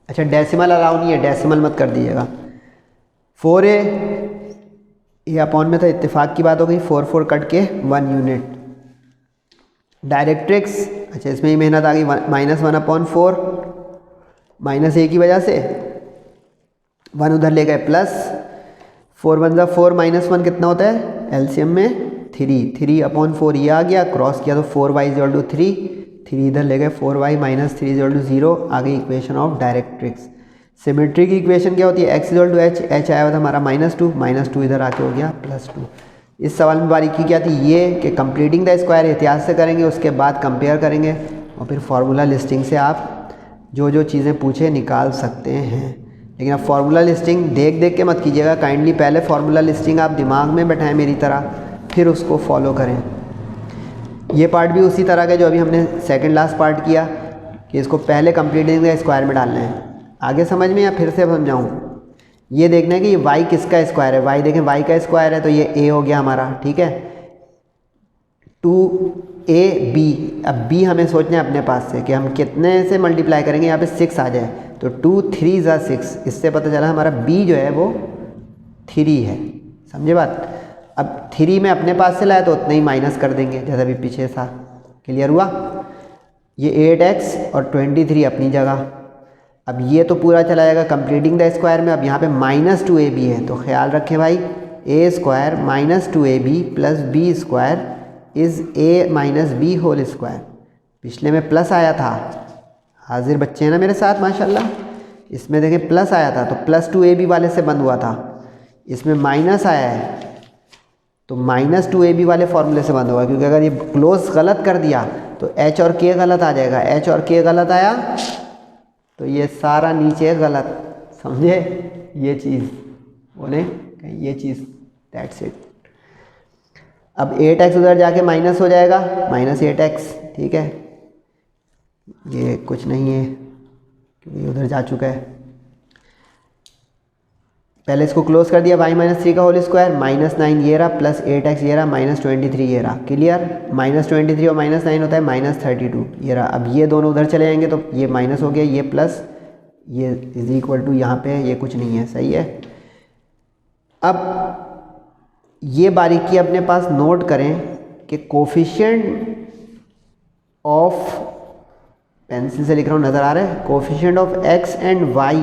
अच्छा डेसिमल अलाउ नहीं है, डेसिमल मत कर दीजिएगा। 4a ये अपॉन में था, इत्तेफाक की बात हो गई, 4 4 कट के 1 यूनिट। डायरेक्ट्रिक्स, अच्छा इसमें ही मेहनत आ गई, -1/4 -a की वजह से 1 उधर ले गए, प्लस 4 1 4 -1 कितना होता है एलसीएम में 3/4 ये आ गया, क्रॉस किया तो 4y = 3 इधर ले गए, 4y - 3 = 0 आ गई इक्वेशन ऑफ डायरेक्ट्रिक्स। सिमेट्री की इक्वेशन क्या होती है, x = h, h आया हुआ था हमारा -2 इधर आके हो गया +2। इस सवाल में बारीकी क्या थी ये कि कंप्लीटिंग द स्क्वायर एहतियात से करेंगे, उसके बाद कंपेयर करेंगे और फिर फार्मूला लिस्टिंग से आप जो जो चीज़ें पूछे निकाल सकते हैं। लेकिन अब फार्मूला लिस्टिंग देख देख के मत कीजिएगा, काइंडली पहले फार्मूला लिस्टिंग आप दिमाग में बैठाएं मेरी तरह, फिर उसको फॉलो करें। ये पार्ट भी उसी तरह का जो अभी हमने सेकंड लास्ट पार्ट किया कि इसको पहले कंप्लीटिंग द स्क्वायर में डालना है। आगे समझ में या फिर से समझाऊँ? ये देखना है कि ये y किसका स्क्वायर है, y देखें y का स्क्वायर है तो ये a हो गया हमारा, ठीक है। 2ab, अब b हमें सोचना है अपने पास से कि हम कितने से मल्टीप्लाई करेंगे, यहाँ पे 6 आ जाए तो 2 3 = 6, इससे पता चला हमारा b जो है वो 3 है। समझे बात? अब 3 में अपने पास से लाया तो उतना ही माइनस कर देंगे जैसा भी पीछे था। क्लियर हुआ? ये 8x और 23 अपनी जगह। अब ये तो पूरा चला जाएगा कंप्लीटिंग द स्क्वायर में। अब यहाँ पे -2ab है तो ख्याल रखें भाई, a² - 2ab + b² is a - b²। पिछले में प्लस आया था, हाजिर बच्चे हैं ना मेरे साथ माशाल्लाह। इसमें देखें प्लस आया था तो +2ab वाले से बंद हुआ था, इसमें माइनस आया है तो -2ab वाले फॉर्मूले से बंद होगा, क्योंकि अगर ये क्लोज गलत कर दिया तो h और k गलत आ जाएगा, h और k गलत आया तो ये सारा नीचे गलत। समझे ये चीज़? बोले ये चीज़, दैट्स इट। अब 8x उधर जाके माइनस हो जाएगा, -8x, ठीक है। ये कुछ नहीं है क्योंकि उधर जा चुका है। पहले इसको क्लोज कर दिया, y - 3 का होल स्क्वायर, -9 ये रहा, प्लस 8x ये रहा, -23 ये रहा। क्लियर? -23 और -9 होता है -32 ये रहा। अब ये दोनों उधर चले जाएंगे तो ये माइनस हो गया, ये प्लस, ये इज इक्वल टू यहाँ पे ये कुछ नहीं है। सही है? अब ये बारीकी अपने पास नोट करें कि कोफिशिएंट ऑफ, पेंसिल से लिख रहा हूँ नज़र आ रहा है, coefficient of x and y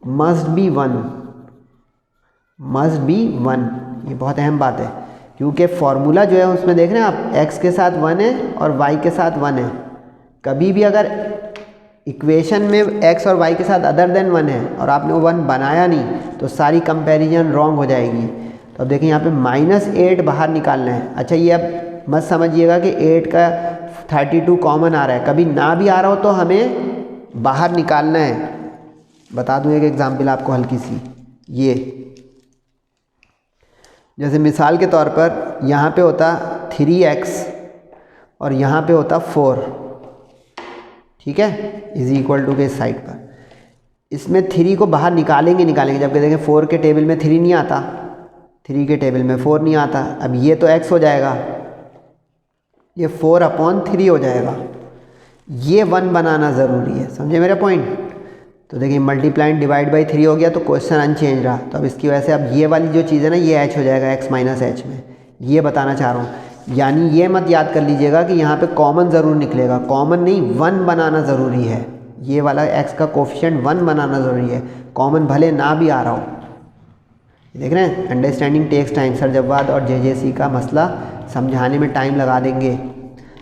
must be 1, must be 1। ये बहुत अहम बात है क्योंकि फॉर्मूला जो है उसमें देख रहे हैं आप, x के साथ 1 है और y के साथ 1 है। कभी भी अगर इक्वेशन में x और y के साथ अदर देन 1 है और आपने वो 1 बनाया नहीं तो सारी कंपैरिजन रॉन्ग हो जाएगी। तो अब देखिए यहाँ पे -8 बाहर निकालना है। अच्छा ये अब मत समझिएगा कि 8 का 32 कॉमन आ रहा है, कभी ना भी आ रहा हो तो हमें बाहर निकालना है। बता दूं एक एग्जाम्पल आपको हल्की सी, ये जैसे मिसाल के तौर पर यहाँ पे होता 3x और यहाँ पे होता 4, ठीक है, इज इक्वल टू के इस साइड पर। इसमें 3 को बाहर निकालेंगे जबकि देखें 4 के टेबल में 3 नहीं आता, 3 के टेबल में 4 नहीं आता। अब ये तो x हो जाएगा, ये 4/3 हो जाएगा। ये 1 बनाना ज़रूरी है, समझे मेरा पॉइंट? तो देखिए मल्टीप्लाइंड डिवाइड बाई 3 हो गया तो क्वेश्चन अनचेंज रहा। तो अब इसकी वजह से अब ये वाली जो चीज़ है ना ये h हो जाएगा x - h में। ये बताना चाह रहा हूँ, यानी ये मत याद कर लीजिएगा कि यहाँ पे कॉमन ज़रूर निकलेगा, कॉमन नहीं 1 बनाना ज़रूरी है, ये वाला x का कोफिशिएंट 1 बनाना ज़रूरी है, कॉमन भले ना भी आ रहा हो। देख रहे हैं, understanding takes time. Sir Jawwad और जेजेसी का मसला समझाने में टाइम लगा देंगे,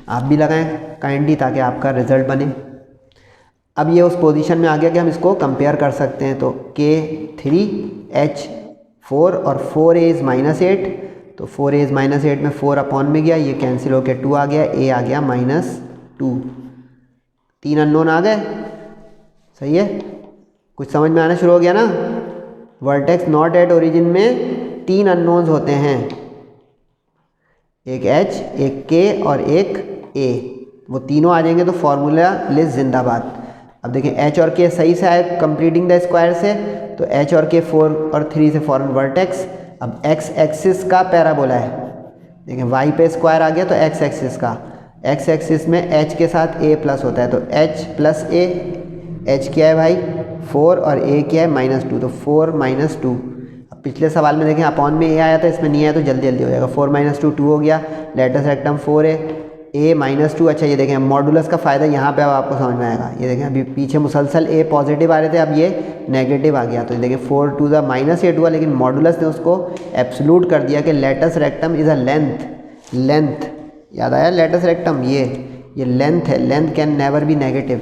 आप भी लगाएं काइंडली ताकि आपका रिज़ल्ट बने। अब ये उस पोजीशन में आ गया कि हम इसको कंपेयर कर सकते हैं। तो K3H4 और 4A इज़ -8, तो 4A इज़ -8 में 4 अपॉन में गया, ये कैंसिल होकर 2 आ गया, A आ गया -2, 3 अननोन आ गए। सही है, कुछ समझ में आना शुरू हो गया ना। वर्टेक्स नॉट एट ओरिजिन में 3 अननोन्स होते हैं, एक H, एक K और एक A, वो तीनों आ जाएंगे तो फॉर्मूला लिस्ट जिंदाबाद। अब देखें H और K सही से आए कंप्लीटिंग द स्क्वायर से, तो H और K 4 और 3 से फॉरन वर्टेक्स। अब x एक्सिस का पैराबोला है, देखें y पे स्क्वायर आ गया तो x एक्सिस का, x एक्सिस में h के साथ a प्लस होता है, तो h प्लस a, h क्या है भाई 4 और a क्या है -2, तो 4 -2। अब पिछले सवाल में देखें अपॉन में a आया था, इसमें नहीं आया तो जल्दी जल्दी हो जाएगा। 4 -2 2 हो गया, लेटस रेक्टम 4a a -2। अच्छा ये देखें मॉडुलस का फ़ायदा यहाँ पे अब आपको समझ में आएगा। ये देखें अभी पीछे मुसलसल a पॉजिटिव आ रहे थे, अब ये नेगेटिव आ गया, तो ये देखें 4 टू द -8 हुआ, लेकिन मॉडुलस ने उसको एब्सोल्यूट कर दिया कि latus rectum is a length. याद आया लेटस रेक्टम, ये लेंथ है, length can never be negative,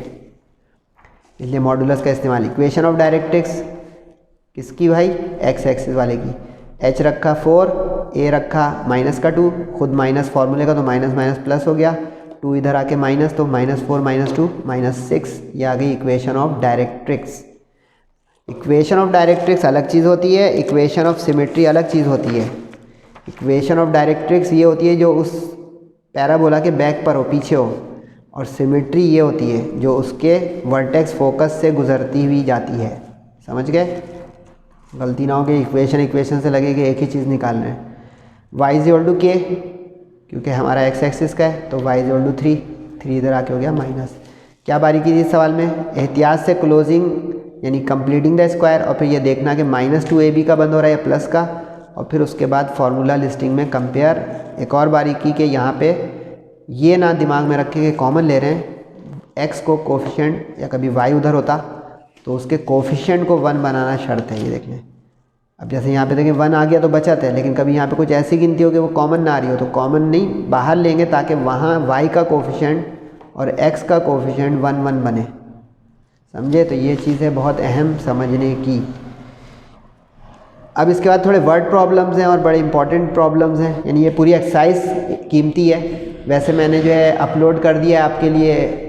इसलिए मॉडुलस का इस्तेमाल। इक्वेशन ऑफ डायरेक्ट्रिक्स किसकी भाई, x एक्सिस वाले की। h रखा 4, a रखा -2, खुद माइनस फार्मूले का तो माइनस माइनस प्लस हो गया, 2 इधर आके माइनस, तो -4 -2 -6, ये आ गई equation of directrix. Equation of directrix अलग चीज़ होती है, इक्वेशन ऑफ सिमेट्री अलग चीज़ होती है। इक्वेशन ऑफ डायरेक्ट्रिक्स ये होती है जो उस पैराबोला के बैक पर हो, पीछे हो, और सिमेट्री ये होती है जो उसके वर्टेक्स फोकस से गुजरती हुई जाती है। समझ गए, गलती ना हो कि इक्वेशन से लगे कि एक ही चीज़ निकाल रहे हैं। y = k, क्योंकि हमारा x एक्सिस का है, तो y = 3 इधर आके हो गया माइनस। क्या बारीकी थी इस सवाल में, एहतियात से क्लोजिंग यानी कंप्लीटिंग द स्क्वायर, और फिर ये देखना कि -2ab का बंद हो रहा है या प्लस का, और फिर उसके बाद फार्मूला लिस्टिंग में कंपेयर। एक और बारीकी के यहाँ पे ये ना दिमाग में रखें कि कॉमन ले रहे हैं, x को कोफिशिएंट या कभी y उधर होता तो उसके कोफिशिएंट को 1 बनाना शर्त है। ये देख लें, अब जैसे यहाँ पे देखें 1 आ गया तो बचत है, लेकिन कभी यहाँ पे कुछ ऐसी गिनती हो कि वो कॉमन ना आ रही हो, तो कॉमन नहीं बाहर लेंगे ताकि वहाँ y का कोफिशिएंट और x का कोफिशिएंट 1 1 बने। समझे, तो ये चीज़ है बहुत अहम समझने की। अब इसके बाद थोड़े वर्ड प्रॉब्लम्स हैं और बड़े इंपॉर्टेंट प्रॉब्लम्स हैं, यानी ये पूरी एक्सरसाइज कीमती है। वैसे मैंने जो है अपलोड कर दिया है आपके लिए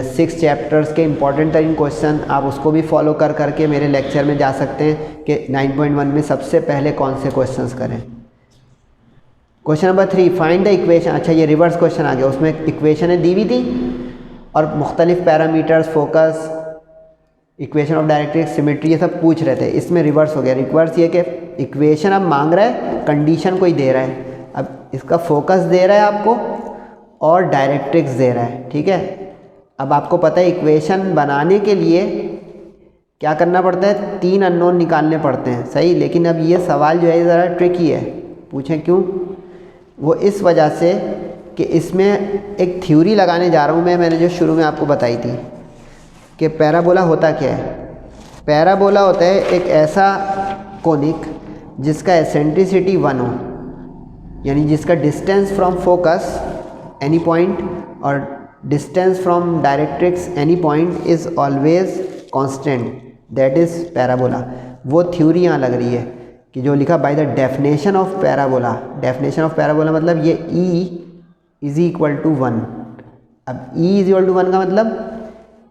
6 चैप्टर्स के इंपॉर्टेंट तरीन क्वेश्चन, आप उसको भी फॉलो करके मेरे लेक्चर में जा सकते हैं कि 9.1 में सबसे पहले कौन से क्वेश्चंस करें। Question number 3, find the equation. अच्छा ये रिवर्स क्वेश्चन आ गया, उसमें इक्वेशन दी हुई थी और मुख्तलिफ parameters, focus, equation of directrix, symmetry, ये सब पूछ रहे थे। इसमें रिवर्स हो गया। रिवर्स ये कि इक्वेशन अब मांग रहा है, कंडीशन कोई दे रहा है, अब इसका फोकस दे रहा है आपको और डायरेक्ट्रिक्स दे रहा है। ठीक है, अब आपको पता है इक्वेशन बनाने के लिए क्या करना पड़ता है, 3 अननोन निकालने पड़ते हैं। सही, लेकिन अब ये सवाल जो है ज़रा ट्रिकी है। पूछें क्यों, वो इस वजह से कि इसमें एक थ्योरी लगाने जा रहा हूँ मैंने जो शुरू में आपको बताई थी कि पैराबोला होता क्या है। पैराबोला होता है एक ऐसा कोनिक जिसका एसेंट्रिसिटी 1 हो, यानी जिसका distance from focus any point और distance from directrix any point is always constant, that is parabola. वो थ्योरी यहाँ लग रही है कि जो लिखा by the definition of parabola. Definition of parabola मतलब ये E = 1। अब E = 1 का मतलब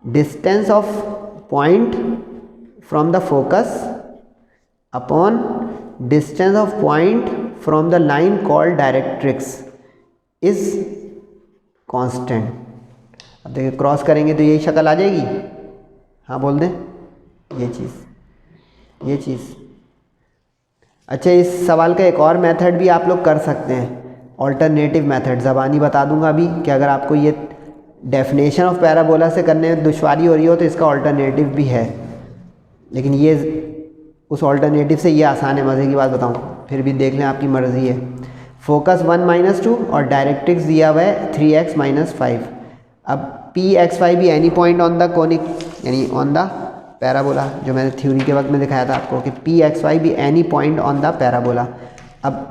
distance of point from the focus upon distance of point from the line called directrix is constant. अब देखिए क्रॉस करेंगे तो यही शक्ल आ जाएगी। हाँ बोल दें, ये चीज़। अच्छा, इस सवाल का एक और मेथड भी आप लोग कर सकते हैं, ऑल्टरनेटिव मेथड। ज़बानी बता दूंगा अभी कि अगर आपको ये डेफिनेशन ऑफ पैराबोला से करने में दुश्वारी हो रही हो तो इसका ऑल्टरनेटिव भी है, लेकिन ये उस ऑल्टरनेटिव से ये आसान है। मज़े की बात बताऊं, फिर भी देख लें, आपकी मर्ज़ी है। फोकस 1 माइनस 2 और डायरेक्ट्रिक्स दिया हुआ है 3x माइनस 5। अब पी एक्स वाई भी any point on the conic यानी ऑन द पैराबोला, जो मैंने थ्योरी के वक्त में दिखाया था आपको कि पी एक्स वाई भी any point on the parabola. अब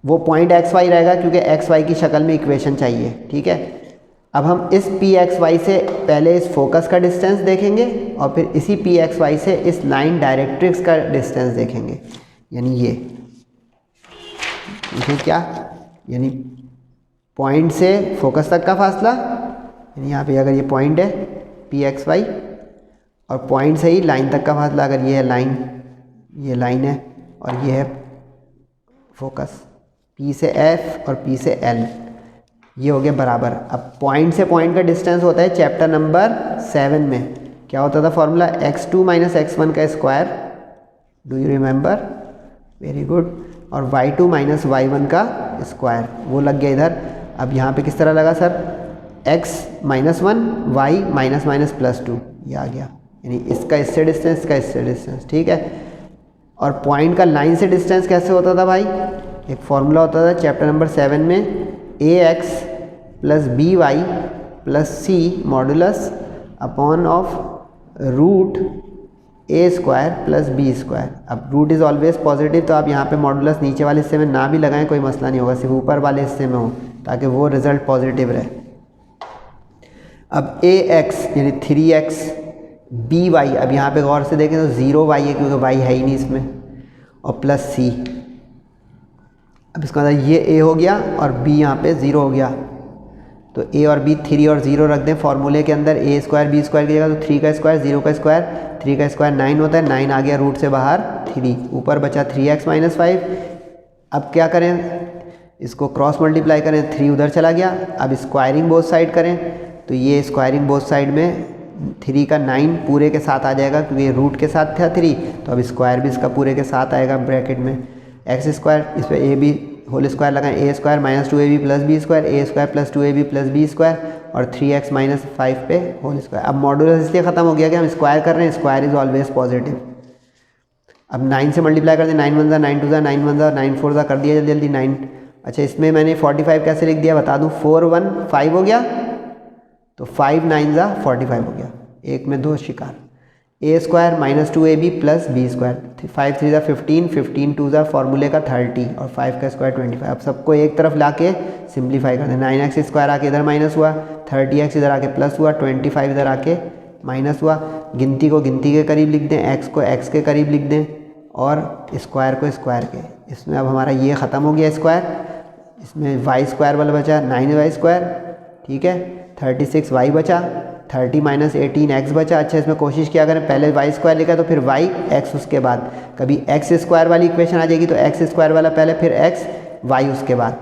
वो पॉइंट एक्स वाई रहेगा क्योंकि एक्स वाई की शक्ल में इक्वेशन चाहिए, ठीक है। अब हम इस पी एक्स वाई से पहले इस फोकस का डिस्टेंस देखेंगे और फिर इसी पी एक्स वाई से इस लाइन डायरेक्ट्रिक्स का डिस्टेंस देखेंगे, यानी ये क्या, यानी पॉइंट से फोकस तक का फासला, यानी यहाँ पे अगर ये पॉइंट है पी एक्स वाई और पॉइंट से ही लाइन तक का फासला, अगर ये है लाइन, ये लाइन है और ये है फोकस, पी से एफ और पी से एल, ये हो गया बराबर। अब पॉइंट से पॉइंट का डिस्टेंस होता है चैप्टर नंबर 7 में, क्या होता था फॉर्मूला, x2 माइनस x1 का square, do you remember, very good, और y2 माइनस y1 का स्क्वायर, वो लग गया इधर। अब यहाँ पे किस तरह लगा sir, x minus 1 y minus minus plus 2, ये आ गया, यानी इसका इससे डिस्टेंस, इसका इससे डिस्टेंस, ठीक है। और पॉइंट का लाइन से डिस्टेंस कैसे होता था भाई, एक फॉर्मूला होता था चैप्टर नंबर 7 में, ax plus B Y plus C modulus upon of root A square plus B square. अब रूट इज़ ऑलवेज पॉजिटिव, तो आप यहाँ पे मॉडुलस नीचे वाले हिस्से में ना भी लगाएं कोई मसला नहीं होगा, सिर्फ ऊपर वाले हिस्से में हो ताकि वो रिजल्ट पॉजिटिव रहे। अब ए एक्स यानी 3x बी वाई, अब यहाँ पे गौर से देखें तो 0 y है क्योंकि y है ही नहीं इसमें, और प्लस सी। अब इसका मतलब ये a हो गया और b यहाँ पे 0 हो गया, तो a और b 3 और 0 रख दें फॉर्मूले के अंदर, a स्क्वायर b स्क्वायर की जगह, तो 3 का स्क्वायर 0 का स्क्वायर, 3 का स्क्वायर 9 होता है, 9 आ गया रूट से बाहर 3, ऊपर बचा 3x माइनस 5। अब क्या करें, इसको क्रॉस मल्टीप्लाई करें, 3 उधर चला गया। अब स्क्वायरिंग बोथ साइड करें, तो ये स्क्वायरिंग बोथ साइड में 3 का 9 पूरे के साथ आ जाएगा क्योंकि रूट के साथ था 3, तो अब स्क्वायर भी इसका पूरे के साथ आएगा ब्रैकेट में, एक्स स्क्वायर, इस पर ए बी होल स्क्वायर लगाएं, A square minus 2ab plus B square, A square plus 2ab plus B square, और 3x माइनस 5 पे होल स्क्वायर। अब मॉडुलस इसलिए ख़त्म हो गया कि हम स्क्वायर कर रहे हैं, स्क्वायर इज़ ऑलवेज पॉजिटिव। अब 9 से मल्टीप्लाई कर दें, 9 1 9 2 9 1 9 4 कर दिया जल्दी जल्दी 9। अच्छा, इसमें मैंने 45 कैसे लिख दिया बता दूँ, 4 1 5 हो गया, तो 5 9 45 हो गया, एक में 2 शिकार। A square minus 2ab plus B square, 5 3 15 15 2 फार्मूले का 30 और 5 का स्क्वायर 25। अब सबको एक तरफ ला के सिंप्लीफाई कर दें, 9x स्क्वायर आके इधर माइनस हुआ, 30x इधर आके प्लस हुआ, 25 इधर आके माइनस हुआ। गिनती को गिनती के करीब लिख दें, x को x के करीब लिख दें और स्क्वायर को स्क्वायर के। इसमें अब हमारा ये ख़त्म हो गया स्क्वायर, इसमें y स्क्वायर वाला बचा 9y स्क्वायर, ठीक है, 36y बचा, 30 माइनस 18x बचा। अच्छा, इसमें कोशिश किया करें पहले y स्क्वायर लिखा तो फिर y x उसके बाद, कभी x स्क्वायर वाली इक्वेशन आ जाएगी तो x स्क्वायर वाला पहले फिर x y उसके बाद,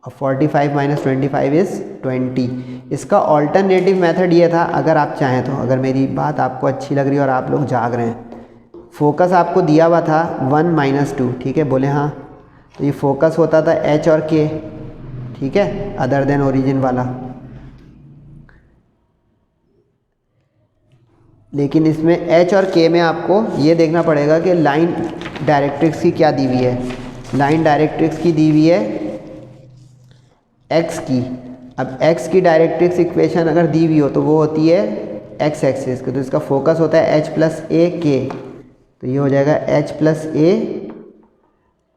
और 45 माइनस 25 इज़ 20। इसका ऑल्टरनेटिव मेथड ये था, अगर आप चाहें तो, अगर मेरी बात आपको अच्छी लग रही है और आप लोग जाग रहे हैं, फोकस आपको दिया हुआ था 1 माइनस 2, ठीक है, बोले हाँ, तो ये फोकस होता था h और k, ठीक है, अदर देन ओरिजिन वाला। लेकिन इसमें h और k में आपको ये देखना पड़ेगा कि लाइन डायरेक्ट्रिक्स की क्या दी हुई है। लाइन डायरेक्ट्रिक्स की दी हुई है x की। अब x की डायरेक्ट्रिक्स इक्वेशन अगर दी हुई हो तो वो होती है x एक्सिस की, तो इसका फोकस होता है h प्लस ए के, तो ये हो जाएगा h प्लस ए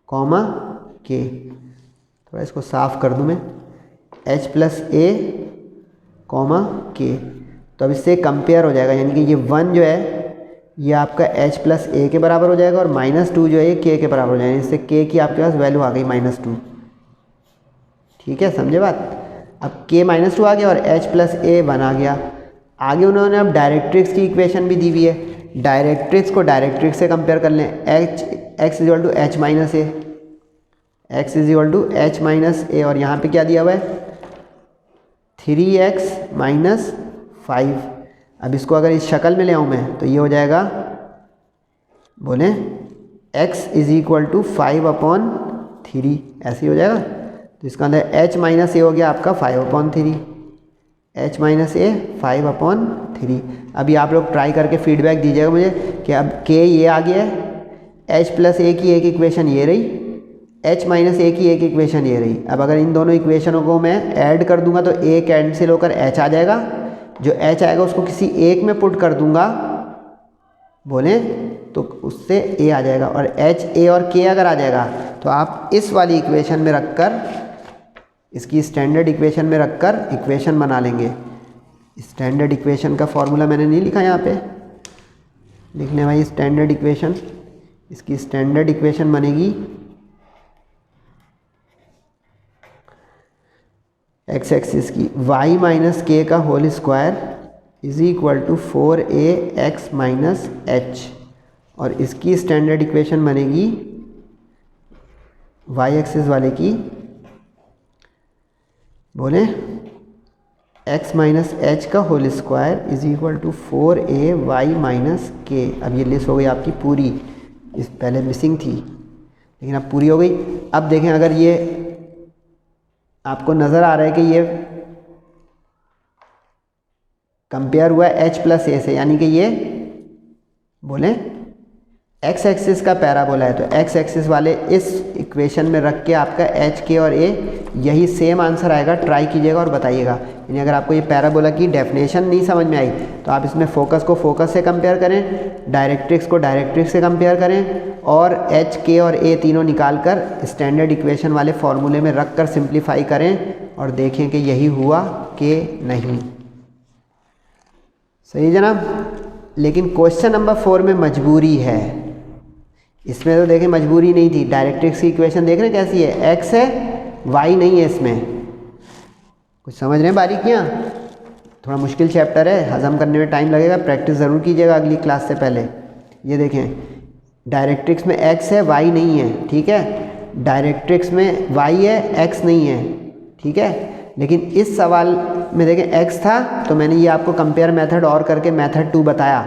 कॉमा के। थोड़ा इसको साफ कर दूँ मैं, h प्लस ए कॉमा के, तो अब इससे कंपेयर हो जाएगा, यानी कि ये 1 जो है ये आपका h प्लस ए के बराबर हो जाएगा और माइनस 2 जो है ये k के बराबर हो जाएगा, इससे k की आपके पास वैल्यू आ गई -2, ठीक है, समझे बात। अब k -2 आ गया और h प्लस ए 1 आ गया। आगे उन्होंने अब डायरेक्ट्रिक्स की इक्वेशन भी दी हुई है, डायरेक्ट्रिक्स को डायरेक्ट्रिक्स से कंपेयर कर लें, x is equal to h minus A, x is equal to h minus A, और यहाँ पे क्या दिया हुआ है 3x माइनस 5। अब इसको अगर इस शक्ल में ले आऊँ मैं तो ये हो जाएगा, बोले x इज इक्वल टू 5/3, ऐसे ही हो जाएगा। तो इसका अंदर h माइनस ए हो गया आपका 5/3, h माइनस ए 5/3। अभी आप लोग ट्राई करके फीडबैक दीजिएगा मुझे कि अब k ये आ गया है, h प्लस ए की एक इक्वेशन ये रही, h माइनस ए की एक इक्वेशन ये रही। अब अगर इन दोनों इक्वेशनों को मैं ऐड कर दूंगा तो a कैंसिल होकर h आ जाएगा, जो h आएगा उसको किसी एक में पुट कर दूंगा बोले तो उससे a आ जाएगा, और h a और k अगर आ जाएगा तो आप इस वाली इक्वेशन में रखकर, इसकी स्टैंडर्ड इक्वेशन में रखकर इक्वेशन बना लेंगे। स्टैंडर्ड इक्वेशन का फॉर्मूला मैंने नहीं लिखा यहाँ पे, लिख लें भाई स्टैंडर्ड इक्वेशन। इसकी स्टैंडर्ड इक्वेशन बनेगी एक्स एक्सिस की y माइनस के का whole square is equal to 4ax minus H, और इसकी स्टैंडर्ड इक्वेशन बनेगी y एक्सिस वाले की बोले x माइनस एच का whole square is equal to 4ay minus K. अब ये लिस्ट हो गई आपकी पूरी, इस पहले मिसिंग थी लेकिन अब पूरी हो गई। अब देखें अगर ये आपको नज़र आ रहा है कि ये कंपेयर हुआ h प्लस ए से, यानी कि ये बोले x एक्सिस का पैराबोला है, तो x एक्सिस वाले इस इक्वेशन में रख के आपका h k और a यही सेम आंसर आएगा। ट्राई कीजिएगा और बताइएगा। यानी अगर आपको ये पैराबोला की डेफिनेशन नहीं समझ में आई तो आप इसमें फोकस को फोकस से कंपेयर करें, डायरेक्ट्रिक्स को डायरेक्ट्रिक्स से कंपेयर करें, और h k और a तीनों निकाल कर स्टैंडर्ड इक्वेशन वाले फॉर्मूले में रख कर सिंप्लीफाई करें और देखें कि यही हुआ कि नहीं। सही जनाब। लेकिन क्वेश्चन नंबर 4 में मजबूरी है, इसमें तो देखें मजबूरी नहीं थी। डायरेक्ट्रिक्स की इक्वेशन देख रहे हैं कैसी है, x है y नहीं है। इसमें कुछ समझ रहे हैं बारीकियाँ? थोड़ा मुश्किल चैप्टर है, हजम करने में टाइम लगेगा, प्रैक्टिस ज़रूर कीजिएगा अगली क्लास से पहले। ये देखें डायरेक्ट्रिक्स में x है y नहीं है, ठीक है। डायरेक्ट्रिक्स में y है x नहीं है, ठीक है। लेकिन इस सवाल में देखें x था तो मैंने ये आपको कंपेयर मेथड और करके मेथड 2 बताया,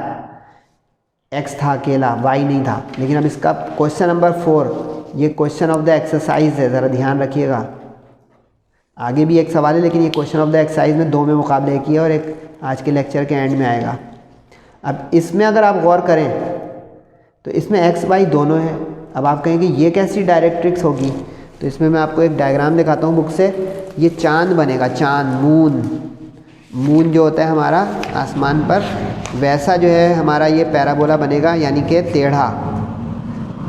x था अकेला y नहीं था। लेकिन अब इसका क्वेश्चन नंबर 4, ये क्वेश्चन ऑफ द एक्सरसाइज है, ज़रा ध्यान रखिएगा। आगे भी एक सवाल है लेकिन ये क्वेश्चन ऑफ द एक्सरसाइज में 2 में मुकाबले की है और एक आज के लेक्चर के एंड में आएगा। अब इसमें अगर आप गौर करें तो इसमें x y दोनों है। अब आप कहेंगे ये कैसी डायरेक्ट्रिक्स होगी, तो इसमें मैं आपको एक डायग्राम दिखाता हूँ बुक से। ये चांद बनेगा, चांद, मून जो होता है हमारा आसमान पर, वैसा जो है हमारा ये पैराबोला बनेगा, यानी कि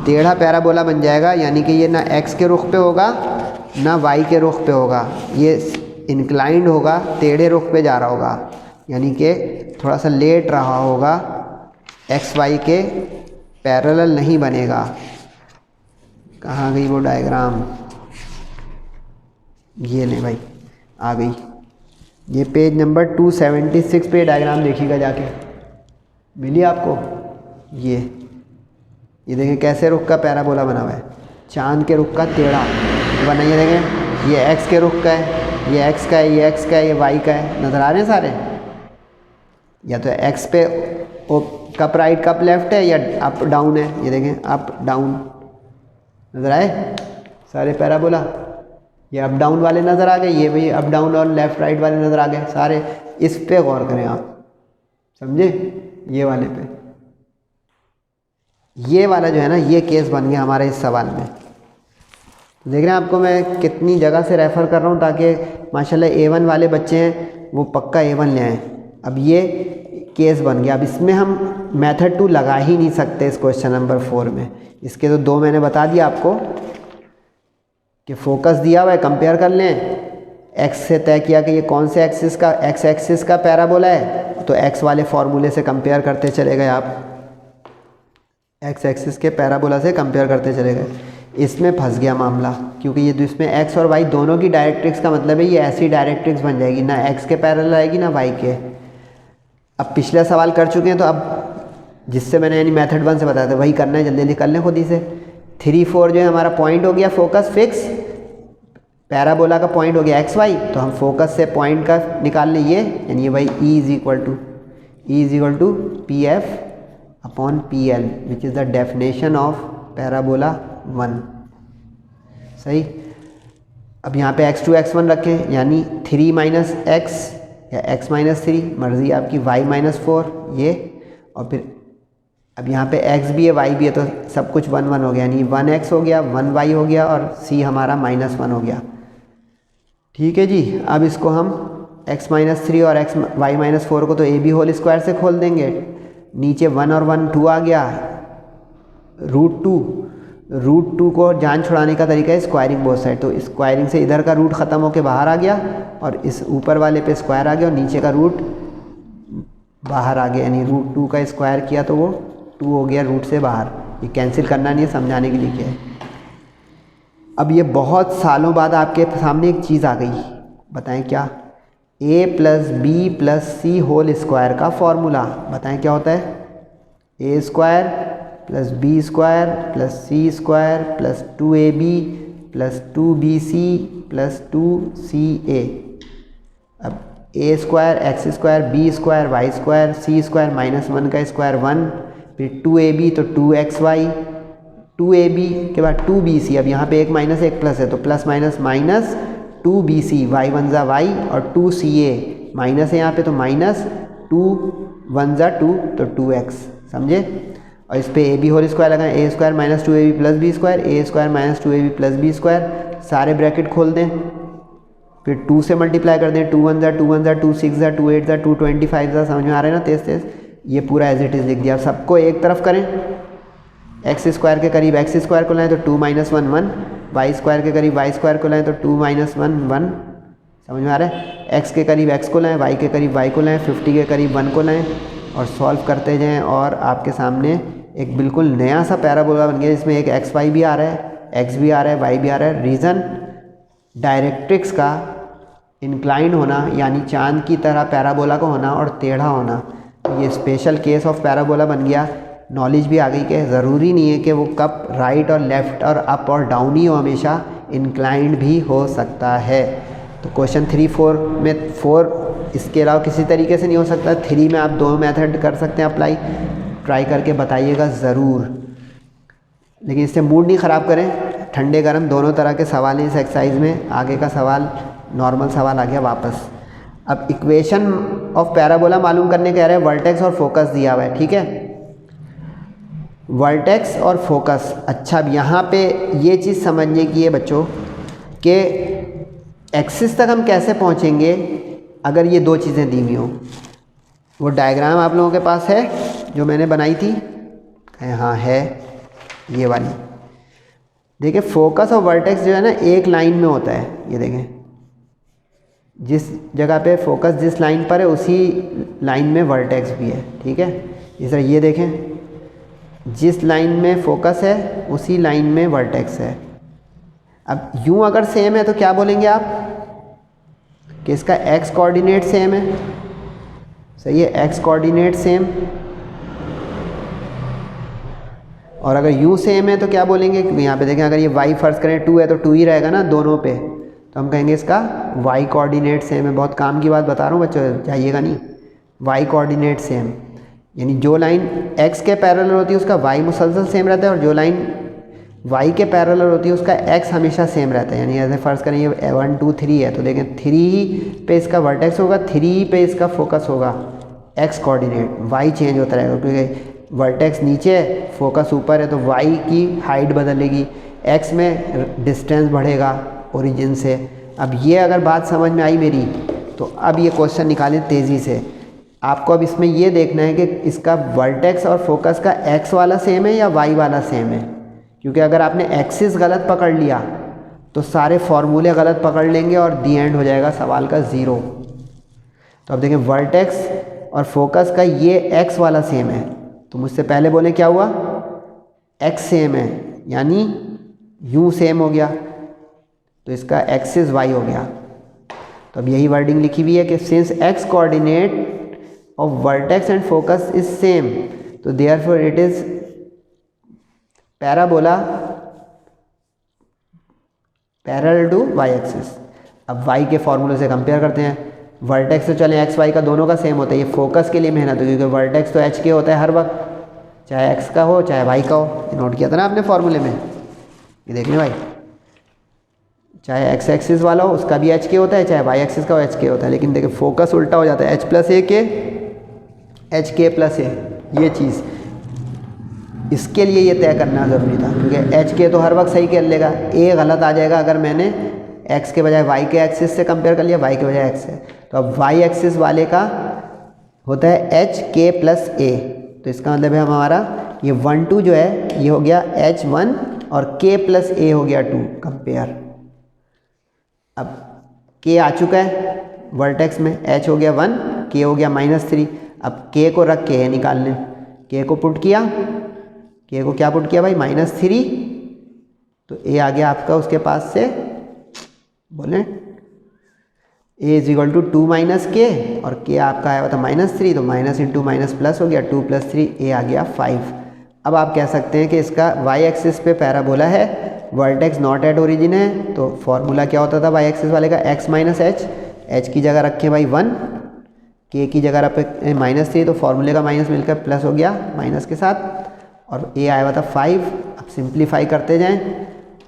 टेढ़ा पैराबोला बन जाएगा। यानी कि ये ना x के रुख पे होगा ना y के रुख पे होगा, ये इंक्लाइंड होगा, टेढ़े रुख पे जा रहा होगा, यानी कि थोड़ा सा लेट रहा होगा, x y के पैरेलल नहीं बनेगा। कहाँ गई वो डायग्राम? ये नहीं भाई, आ गई। ये पेज नंबर 276 पे डायग्राम देखिएगा जाके, मिली आपको? ये देखें कैसे रुख का पैराबोला बना हुआ है, चांद के रुख का टेढ़ा बना। ये देखें ये x के रुख का है, ये x का है, ये x का है, ये y का है। नज़र आ रहे हैं सारे? या तो x पे कप राइट कप लेफ्ट है, या अप डाउन है। ये देखें अप डाउन, नज़र आए सारे पैराबोला? ये अप डाउन वाले नज़र आ गए, ये भी अप डाउन और लेफ़्ट राइट वाले नज़र आ गए सारे। इस पे गौर करें आप, समझे? ये वाले पे, ये वाला जो है ना, ये केस बन गया हमारे इस सवाल में। देख रहे हैं आपको मैं कितनी जगह से रेफ़र कर रहा हूँ ताकि माशाल्लाह A1 वाले बच्चे हैं वो पक्का A1 ले आएँ। अब ये केस बन गया। अब इसमें हम मेथड 2 लगा ही नहीं सकते इस क्वेश्चन नंबर 4 में। इसके तो 2 मैंने बता दिया आपको कि फोकस दिया हुआ है, कंपेयर कर लें। x से तय किया कि ये कौन से एक्सिस का, x एक्सिस का पैराबोला है, तो x वाले फॉर्मूले से कंपेयर करते चले गए आप, x एक्सिस के पैराबोला से कंपेयर करते चले गए। इसमें फंस गया मामला, क्योंकि ये इसमें x और y दोनों की डायरेक्ट्रिक्स का मतलब है ये ऐसी डायरेक्ट्रिक्स बन जाएगी, ना x के पैरेलल आएगी ना y के। अब पिछला सवाल कर चुके हैं तो अब जिससे मैंने यानी मेथड 1 से बताया था वही करना है, जल्दी जल्दी कर लें खुद ही से। 3 4 जो है हमारा पॉइंट हो गया फोकस फिक्स, पैराबोला का पॉइंट हो गया एक्स वाई, तो हम फोकस से पॉइंट का निकाल लें ये, यानी ये भाई E is equal to P F upon P L which is the definition of parabola 1। सही। अब यहाँ पे x2 x1 रखें, यानी 3 माइनस एक्स या x माइनस 3, मर्ज़ी आपकी, y माइनस 4 ये, और फिर अब यहाँ पे x भी है y भी है, तो सब कुछ 1 1 हो गया, यानी 1x हो गया, 1y हो गया और c हमारा -1 हो गया। ठीक है जी। अब इसको हम x-3 और y-4 को तो a b होल स्क्वायर से खोल देंगे। नीचे 1 और 1 2 आ गया, √2 को जान छुड़ाने का तरीका है स्क्वायरिंग बोथ साइड। तो स्क्वायरिंग से इधर का रूट ख़त्म होकर बाहर आ गया और इस ऊपर वाले पे स्क्वायर आ गया और नीचे का रूट बाहर आ गया, यानी √2 का स्क्वायर किया तो वो 2 हो गया रूट से बाहर। ये कैंसिल करना नहीं है, समझाने के लिए किया है। अब ये बहुत सालों बाद आपके सामने एक चीज़ आ गई, बताएं क्या? a + b + c whole square का फॉर्मूला। बताएं क्या होता है? a² + b² + c² + 2ab + 2bc + 2ca। अब a² x² b² y² c² -1 का स्क्वायर 1, फिर 2ab तो 2xy, 2ab के बाद 2bc। अब यहाँ पे एक माइनस एक प्लस है तो plus minus minus 2bc, y 1 ज़ा y और 2ca, माइनस है यहाँ पे तो माइनस 2 1 ज़ा 2 तो 2x। समझे? और इस पे ab होल स्क्वायर लगाएं, a² - 2ab + b², a² - 2ab + b², सारे ब्रैकेट खोल दें, फिर 2 से मल्टीप्लाई कर दें, 2 1 ज़ा 2 1 ज़ा 2 6 ज़ा 2 8 ज़ा 2 25 ज़ा। समझ में आ रहा है ना? तेज़ तेज़ ये पूरा एज इट इज़ लिख दिया। सबको एक तरफ करें, x² के करीब x² को लाएं तो 2 - 1 1, y² के करीब y² को लाएं तो 2 - 1 1। समझ में आ रहा है? x के करीब x को लाएं, y के करीब y को लाएं, 50 के करीब 1 को लाएं और सॉल्व करते जाएं और आपके सामने एक बिल्कुल नया सा पैराबोला बन गया, जिसमें एक xy भी आ रहा है, x भी आ रहा है, y भी आ रहा है। रीज़न डायरेक्ट्रिक्स का इंक्लाइन होना, यानी चांद की तरह पैराबोला का होना और टेढ़ा होना, ये स्पेशल केस ऑफ पैराबोला बन गया। नॉलेज भी आ गई कि ज़रूरी नहीं है कि वो कब राइट और लेफ़्ट और अप और डाउन ही हो, हमेशा इंक्लाइंड भी हो सकता है। तो क्वेश्चन 3 4 में 4 इसके अलावा किसी तरीके से नहीं हो सकता। 3 में आप 2 मेथड कर सकते हैं अप्लाई, ट्राई करके बताइएगा ज़रूर। लेकिन इससे मूड नहीं ख़राब करें, ठंडे गर्म दोनों तरह के सवाल हैं इस एक्सरसाइज में। आगे का सवाल नॉर्मल सवाल आ गया वापस। अब इक्वेशन ऑफ पैराबोला मालूम करने कह रहे हैं, वर्टेक्स और फोकस दिया हुआ है। ठीक है, वर्टेक्स और फोकस। अच्छा, अब यहाँ पे ये चीज़ समझने की है बच्चों कि एक्सिस तक हम कैसे पहुँचेंगे अगर ये दो चीज़ें दी हुई हों। वो डायग्राम आप लोगों के पास है जो मैंने बनाई थी? हाँ है, ये वाली। देखिए फोकस और वर्टेक्स जो है ना एक लाइन में होता है। ये देखें, जिस जगह पे फोकस जिस लाइन पर है उसी लाइन में वर्टेक्स भी है। ठीक है, इस तरह ये देखें, जिस लाइन में फोकस है उसी लाइन में वर्टेक्स है। अब यूँ अगर सेम है तो क्या बोलेंगे आप कि इसका एक्स कोऑर्डिनेट सेम है। सही है, एक्स कोऑर्डिनेट सेम। और अगर यू सेम है तो क्या बोलेंगे? क्योंकि यहाँ पे देखें, अगर ये वाई फर्ज करें 2 है तो 2 ही रहेगा ना दोनों पे, तो हम कहेंगे इसका वाई कोऑर्डिनेट सेम है। बहुत काम की बात बता रहा हूँ बच्चों, जाइएगा नहीं। वाई कोऑर्डिनेट सेम यानी जो लाइन एक्स के पैरेलल होती है उसका वाई मुसलसल सेम रहता है, और जो लाइन वाई के पैरेलल होती है उसका एक्स हमेशा सेम रहता है। यानी ऐसे फ़र्ज़ करें ये 1 2 3 है तो देखें 3 पे इसका वर्टेक्स होगा, 3 पे इसका फोकस होगा। एक्स कोऑर्डिनेट, वाई चेंज होता रहेगा क्योंकि वर्टेक्स नीचे है, फोकस ऊपर है, तो वाई की हाइट बदलेगी, एक्स में डिस्टेंस बढ़ेगा ओरिजिन से। अब ये अगर बात समझ में आई मेरी, तो अब ये क्वेश्चन निकालें तेज़ी से। आपको अब इसमें ये देखना है कि इसका वर्टेक्स और फोकस का एक्स वाला सेम है या वाई वाला सेम है, क्योंकि अगर आपने एक्सिस गलत पकड़ लिया तो सारे फॉर्मूले गलत पकड़ लेंगे और दी एंड हो जाएगा सवाल का 0। तो अब देखें वर्टेक्स और फोकस का ये एक्स वाला सेम है, तो मुझसे पहले बोले क्या हुआ? एक्स सेम है, यानी यू सेम हो गया, तो इसका एक्सिस वाई हो गया। तो अब यही वर्डिंग लिखी हुई है कि since X coordinate of vertex and focus is same, तो therefore it is parabola parallel to Y axis. अब वाई के फॉर्मूले से कंपेयर करते हैं। वर्टेक्स तो चलें एक्स वाई का दोनों का सेम होता है, ये फोकस के लिए मेहनत है क्योंकि वर्टेक्स तो एच के होता है हर वक्त, चाहे एक्स का हो चाहे वाई का हो। ये नोट किया था ना आपने फॉर्मूले में, ये देख लें भाई, चाहे एक्स एक्सिस वाला हो उसका भी एच के होता है, चाहे वाई एक्सिस का हो एच के होता है। लेकिन देखिए फोकस उल्टा हो जाता है, एच प्लस ए के एच के प्लस ए, ये चीज़। इसके लिए ये तय करना ज़रूरी था, क्योंकि एच के तो हर वक्त सही कर लेगा, ए गलत आ जाएगा अगर मैंने एक्स के बजाय वाई के एक्सिस से कंपेयर कर लिया, वाई के बजाय एक्स से। तो अब वाई एक्सिस वाले का होता है एच के प्लस ए, तो इसका मतलब है हमारा ये 1 2 जो है ये हो गया H1 और k प्लस ए हो गया 2 कंपेयर। अब k आ चुका है वर्टेक्स में, h हो गया 1, k हो गया -3। अब k को रख के निकालने, k को पुट किया, k को क्या पुट किया भाई -3, तो a आ गया आपका उसके पास से, बोले a is equal to 2 minus K, और k आपका आया हुआ था -3, तो माइनस इंटू माइनस प्लस हो गया, 2 + 3 a आ गया 5। अब आप कह सकते हैं कि इसका y एक्सिस पे पैराबोला है, वर्टेक्स नॉट एट ओरिजिन है, तो फॉर्मूला क्या होता था y एक्सिस वाले का, x माइनस एच, h की जगह रखें भाई 1, k की जगह रखें -3, तो फॉर्मूले का माइनस मिलकर प्लस हो गया माइनस के साथ, और a आया हुआ था 5। अब सिंप्लीफाई करते जाएं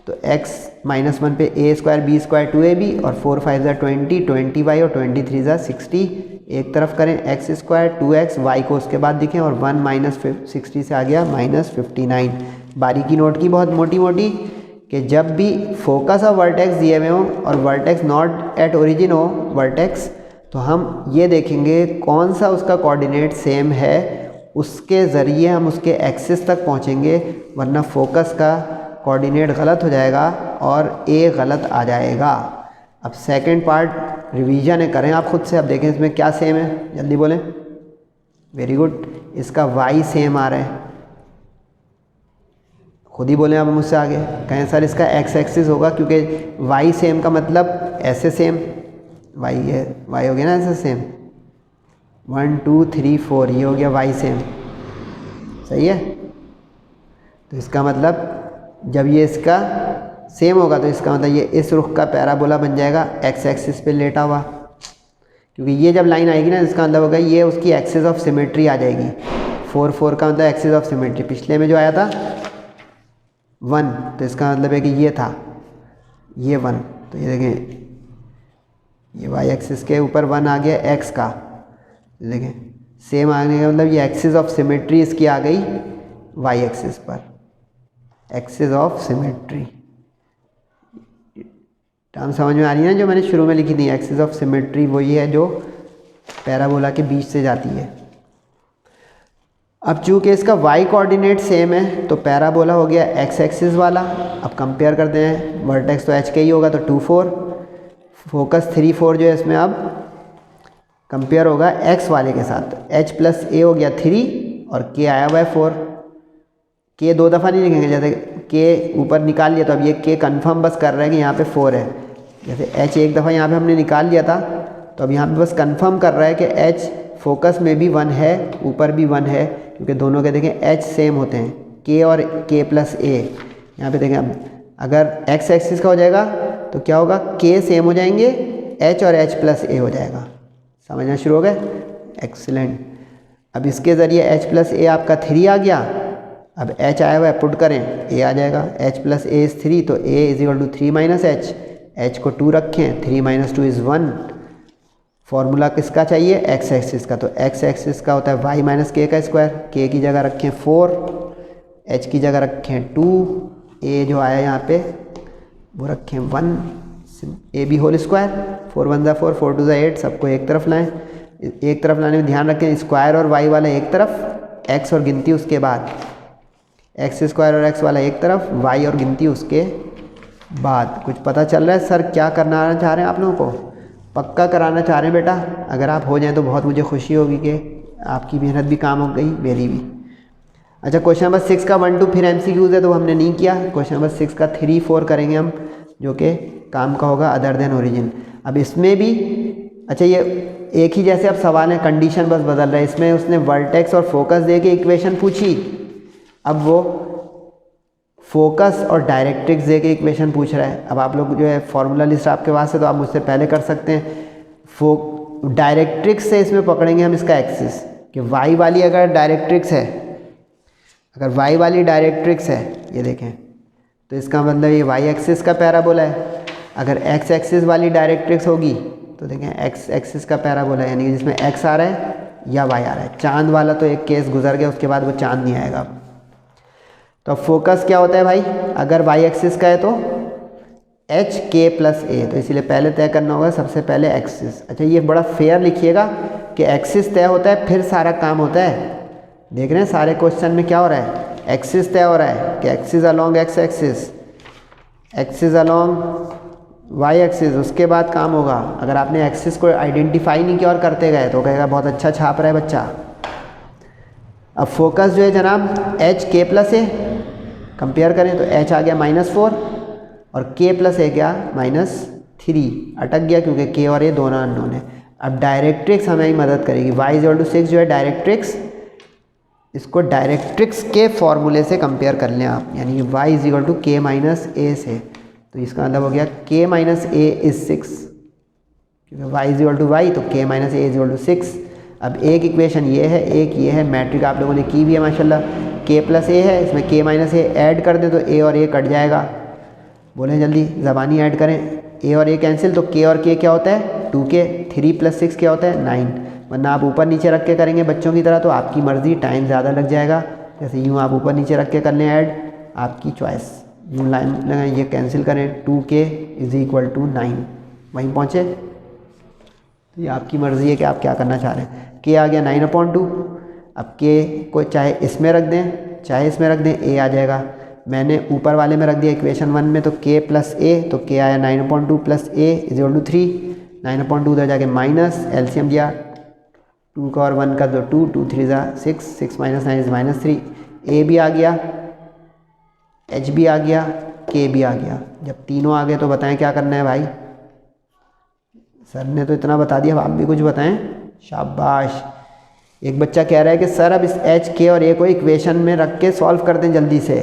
तो x -1 पे a² b² 2ab और 4 5 20, 20y और 23 60 एक तरफ करें, x² 2x, y को उसके बाद दिखें, और 1 - 60 से आ गया -59। बारीकी नोट की बहुत मोटी मोटी कि जब भी फोकस ऑफ वर्टेक्स दिए हुए हों और वर्टेक्स नॉट एट ओरिजिन हो वर्टेक्स, तो हम ये देखेंगे कौन सा उसका कोऑर्डिनेट सेम है, उसके ज़रिए हम उसके एक्सिस तक पहुँचेंगे, वरना फोकस का कोऑर्डिनेट गलत हो जाएगा और ए गलत आ जाएगा। अब सेकंड पार्ट रिवीजन करें आप खुद से, अब देखें इसमें क्या सेम है, जल्दी बोलें। वेरी गुड, इसका वाई सेम आ रहा है, खुद ही बोलें अब मुझसे आगे, कहें सर इसका एक्स एक्सिस होगा, क्योंकि वाई सेम का मतलब ऐसे सेम, वाई है, वाई हो गया ना ऐसे सेम, 1 2 3 4 ये हो गया वाई सेम, सही है। तो इसका मतलब जब ये इसका सेम होगा तो इसका मतलब ये इस रुख का पैराबोला बन जाएगा एक्स एक्सिस पे लेटा हुआ, क्योंकि ये जब लाइन आएगी ना इसका मतलब होगा ये उसकी एक्सिस ऑफ सिमेट्री आ जाएगी। 4 4 का मतलब एक्सिस ऑफ सिमेट्री, पिछले में जो आया था 1, तो इसका मतलब है कि ये था ये 1, तो ये देखें ये वाई एक्सिस के ऊपर 1 आ गया एक्स का, देखें सेम आने का मतलब ये एक्सिस ऑफ सिमेट्री इसकी आ गई वाई एक्सिस पर, एक्सिस ऑफ सिमेट्री। टर्म समझ में आ रही है ना जो मैंने शुरू में लिखी थी, एक्सिस ऑफ सिमेट्री वही है जो पैराबोला के बीच से जाती है। अब चूँकि इसका y कोऑर्डिनेट सेम है तो पैराबोला हो गया x एक्सिस वाला। अब कंपेयर करते हैं, वर्टेक्स तो h के ही होगा तो 2 4, फोकस 3 4 जो है इसमें अब कंपेयर होगा x वाले के साथ, h प्लस a हो गया 3 और k आया हुआ है 4। k 2 दफ़ा नहीं लिखेंगे, जैसे k ऊपर निकाल लिया तो अब ये k कंफर्म बस कर रहा है कि यहाँ पे 4 है, जैसे h एक दफ़ा यहाँ पे हमने निकाल लिया था तो अब यहाँ पे बस कंफर्म कर रहा है कि h फोकस में भी 1 है, ऊपर भी 1 है, क्योंकि दोनों के देखें h सेम होते हैं, k और k प्लस a। यहाँ पे देखें अब अगर x एक्सिस का हो जाएगा तो क्या होगा, k सेम हो जाएंगे, h और h प्लस a हो जाएगा। समझना शुरू हो गए, एक्सीलेंट। अब इसके ज़रिए h प्लस a आपका 3 आ गया, अब h आया हुआ है पुट करें a आ जाएगा, h प्लस a इज़ 3 तो a is equal to 3 minus h, h को 2 रखें, 3 माइनस 2 इज़ 1। फॉर्मूला किसका चाहिए, x एक्सिस का, तो x एक्सिस का होता है y माइनस के का स्क्वायर, k की जगह रखें 4, h की जगह रखें 2, a जो आया यहाँ पे वो रखें 1, ए बी होल स्क्वायर, 4 1 ज़ा 4, 4 2 ज़ा 8, सबको एक तरफ लाएं। एक तरफ लाने में ध्यान रखें स्क्वायर और y वाला एक तरफ, x और गिनती उसके बाद, x स्क्वायर और x वाला एक तरफ, y और गिनती उसके बाद। कुछ पता चल रहा है सर क्या करना चाह रहे हैं आप लोगों को, पक्का कराना चाह रहे हैं बेटा? अगर आप हो जाएं तो बहुत मुझे खुशी होगी कि आपकी मेहनत भी काम हो गई, मेरी भी। अच्छा, क्वेश्चन नंबर 6 का 1 2 फिर MCQs है तो हमने नहीं किया। क्वेश्चन नंबर 6 का 3 4 करेंगे हम, जो कि काम का होगा अदर देन ओरिजिन। अब इसमें भी अच्छा ये एक ही जैसे अब सवाल है, कंडीशन बस बदल रहा है। इसमें उसने वर्टेक्स और फोकस दे के इक्वेशन पूछी, अब वो फोकस और डायरेक्ट्रिक्स दे के इक्वेशन पूछ रहा है। अब आप लोग जो है फार्मूला लिस्ट आपके पास है तो आप मुझसे पहले कर सकते हैं। डायरेक्ट्रिक्स से इसमें पकड़ेंगे हम इसका एक्सिस कि y वाली अगर डायरेक्ट्रिक्स है, अगर y वाली डायरेक्ट्रिक्स है ये देखें तो इसका मतलब ये y एक्सिस का पैराबोला है। अगर x एक्सिस वाली डायरेक्ट्रिक्स होगी तो देखें x एक्सिस का पैराबोला, यानी जिसमें x आ रहा है या y आ रहा है। चांद वाला तो एक केस गुजर गया, उसके बाद वो चांद नहीं आएगा। तो अब फोकस क्या होता है भाई, अगर वाई एक्सिस का है तो एच के प्लस ए, तो इसीलिए पहले तय करना होगा सबसे पहले एक्सिस। अच्छा ये बड़ा फेयर लिखिएगा कि एक्सिस तय होता है फिर सारा काम होता है। देख रहे हैं सारे क्वेश्चन में क्या हो रहा है, एक्सिस तय हो रहा है कि axis along X axis, axis along Y axis, उसके बाद काम होगा। अगर आपने एक्सिस को आइडेंटिफाई नहीं किया और करते गए तो कहेगा बहुत अच्छा छाप रहा है बच्चा। अब फोकस जो है जनाब एच के प्लस ए, कंपेयर करें तो एच आ गया -4 और के प्लस ए क्या -3, अटक गया क्योंकि के और ए दोनों अननोन है। अब डायरेक्ट्रिक्स हमें मदद करेगी, y = 6 जो है डायरेक्ट्रिक्स, इसको डायरेक्ट्रिक्स के फॉर्मूले से कंपेयर कर लें आप, यानी कि y = k - a से, तो इसका मतलब हो गया k - a = 6, क्योंकि y = y तो k - a = 6। अब एक इक्वेशन ये है, एक ये है, मैट्रिक आप लोगों ने की भी है माशाल्लाह, k + a है, इसमें k - a ऐड कर दें तो a और a कट जाएगा। बोलें जल्दी ज़बानी ऐड करें, a और a कैंसिल, तो k और k क्या होता है 2k, 3 + 6 क्या होता है 9, वरना आप ऊपर नीचे रख के करेंगे बच्चों की तरह तो आपकी मर्ज़ी, टाइम ज़्यादा लग जाएगा। जैसे यूँ आप ऊपर नीचे रख के कर लें ऐड, आपकी चॉइस, यूँ लाइन लगाएं, ये कैंसिल करें, 2k = 9, वहीं पहुँचे। तो ये आपकी मर्ज़ी है कि आप क्या करना चाह रहे हैं। k आ गया 9/2, अब k को चाहे इसमें रख दें चाहे इसमें रख दें, a आ जाएगा। मैंने ऊपर वाले में रख दिया इक्वेशन 1 में, तो k + a, तो k आया 9/2 + a = 3, 9/2 उधर जाके माइनस, एलसीएम दिया 2 का और 1 का तो 2, 2 3 = 6, 6 - 9 = -3, a भी आ गया, h भी आ गया, k भी आ गया। जब तीनों आ गए तो बताएं क्या करना है भाई, सर ने तो इतना बता दिया, अब आप भी कुछ बताएं। शाबाश। एक बच्चा कह रहा है कि सर अब इस एच के और ए को इक्वेशन में रख के सॉल्व कर दें जल्दी से।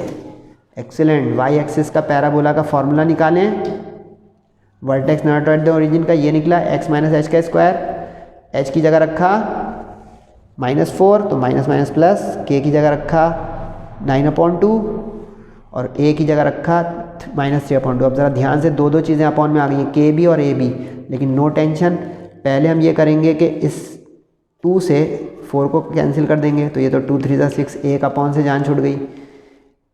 एक्सीलेंट। वाई एक्सिस का पैराबोला का फॉर्मूला निकालें, vertex not at the origin का ये निकला x - h², h की जगह रखा -4 तो माइनस माइनस प्लस, k की जगह रखा 9/2 और a की जगह रखा -3/2। अब ज़रा ध्यान से दो चीज़ें अपॉन में आ गई हैं, k भी और a भी, लेकिन नो टेंशन। पहले हम ये करेंगे कि इस 2 से 4 को कैंसिल कर देंगे, तो ये तो 2 3 = 6, 1 अपॉन से जान छूट गई।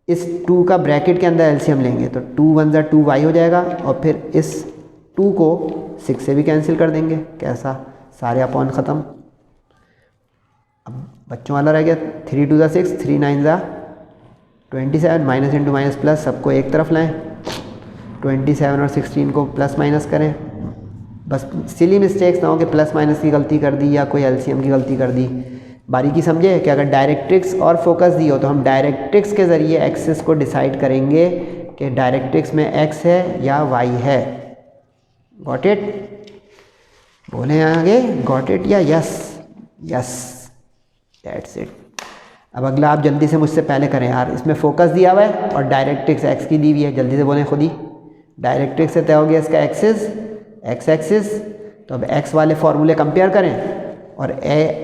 इस 2 का ब्रैकेट के अंदर एलसीएम लेंगे तो 2 1 = 2y हो जाएगा, और फिर इस 2 को 6 से भी कैंसिल कर देंगे। कैसा, सारे अपॉन ख़त्म। अब बच्चों वाला रह गया 3 2 = 6, 3 9 = 27, माइनस इंटू माइनस प्लस, सबको एक तरफ लाएं, 27 और 16 को प्लस माइनस करें। बस सिली मिस्टेक्स ना हो कि प्लस माइनस की गलती कर दी या कोई एलसीएम की गलती कर दी। बारीकी समझे कि अगर डायरेक्ट्रिक्स और फोकस दी हो तो हम डायरेक्ट्रिक्स के ज़रिए एक्सिस को डिसाइड करेंगे कि डायरेक्ट्रिक्स में एक्स है या वाई है। Got it? बोले आगे गॉट इट या यस? Yes, that's it. अब अगला आप जल्दी से मुझसे पहले करें यार, इसमें फोकस दिया हुआ है और डायरेक्ट्रिक्स एक्स की दी हुई है, जल्दी से बोलें खुद ही। डायरेक्ट्रिक्स से तय हो गया इसका एक्सिस, एक्स एक्सिस, तो अब एक्स वाले फॉर्मूले कंपेयर करें और ए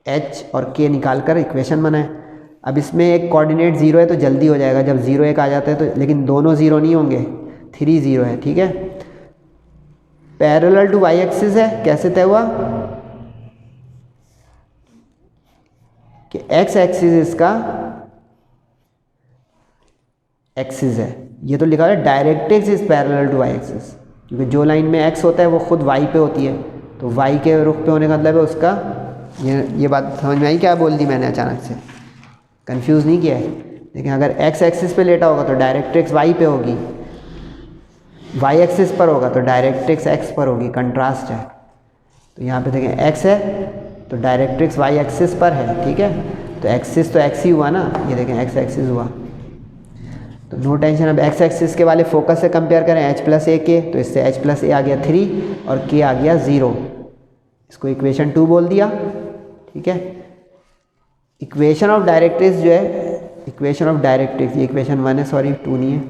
एच और के निकाल कर इक्वेशन बनाएं। अब इसमें एक कोऑर्डिनेट 0 है तो जल्दी हो जाएगा, जब 0 1 आ जाता है तो, लेकिन दोनों 0 नहीं होंगे, 3 0 है, ठीक है। पैरेलल टू वाई एक्सिस है, कैसे तय हुआ कि एक्स एक्सिस इसका एक्सिस है, ये तो लिखा है directrix is parallel to Y axis, क्योंकि जो लाइन में एक्स होता है वो खुद वाई पे होती है, तो वाई के रुख पे होने का मतलब है उसका, ये बात समझ में आई क्या बोल दी मैंने, अचानक से कंफ्यूज नहीं किया है। लेकिन अगर एक्स एक्सिस पे लेटा होगा तो डायरेक्ट्रिक्स वाई पे होगी, वाई एक्सिस पर होगा तो डायरेक्ट्रिक्स एक्स पर होगी, कंट्रास्ट है। तो यहाँ पे देखें एक्स है तो डायरेक्ट्रिक्स वाई एक्सिस पर है, ठीक है। तो एक्सिस तो एक्स ही हुआ ना, ये देखें एक्स एक्सिस हुआ, तो नो टेंशन। अब एक्स एक्सिस के वाले फोकस से कंपेयर करें h + a के, तो इससे h + a आ गया 3 और k आ गया 0, इसको इक्वेशन 2 बोल दिया, ठीक है। इक्वेशन ऑफ डायरेक्ट्रिक्स जो है, इक्वेशन ऑफ डायरेक्ट्रिक्स, ये इक्वेशन 1 है, सॉरी 2 नहीं है,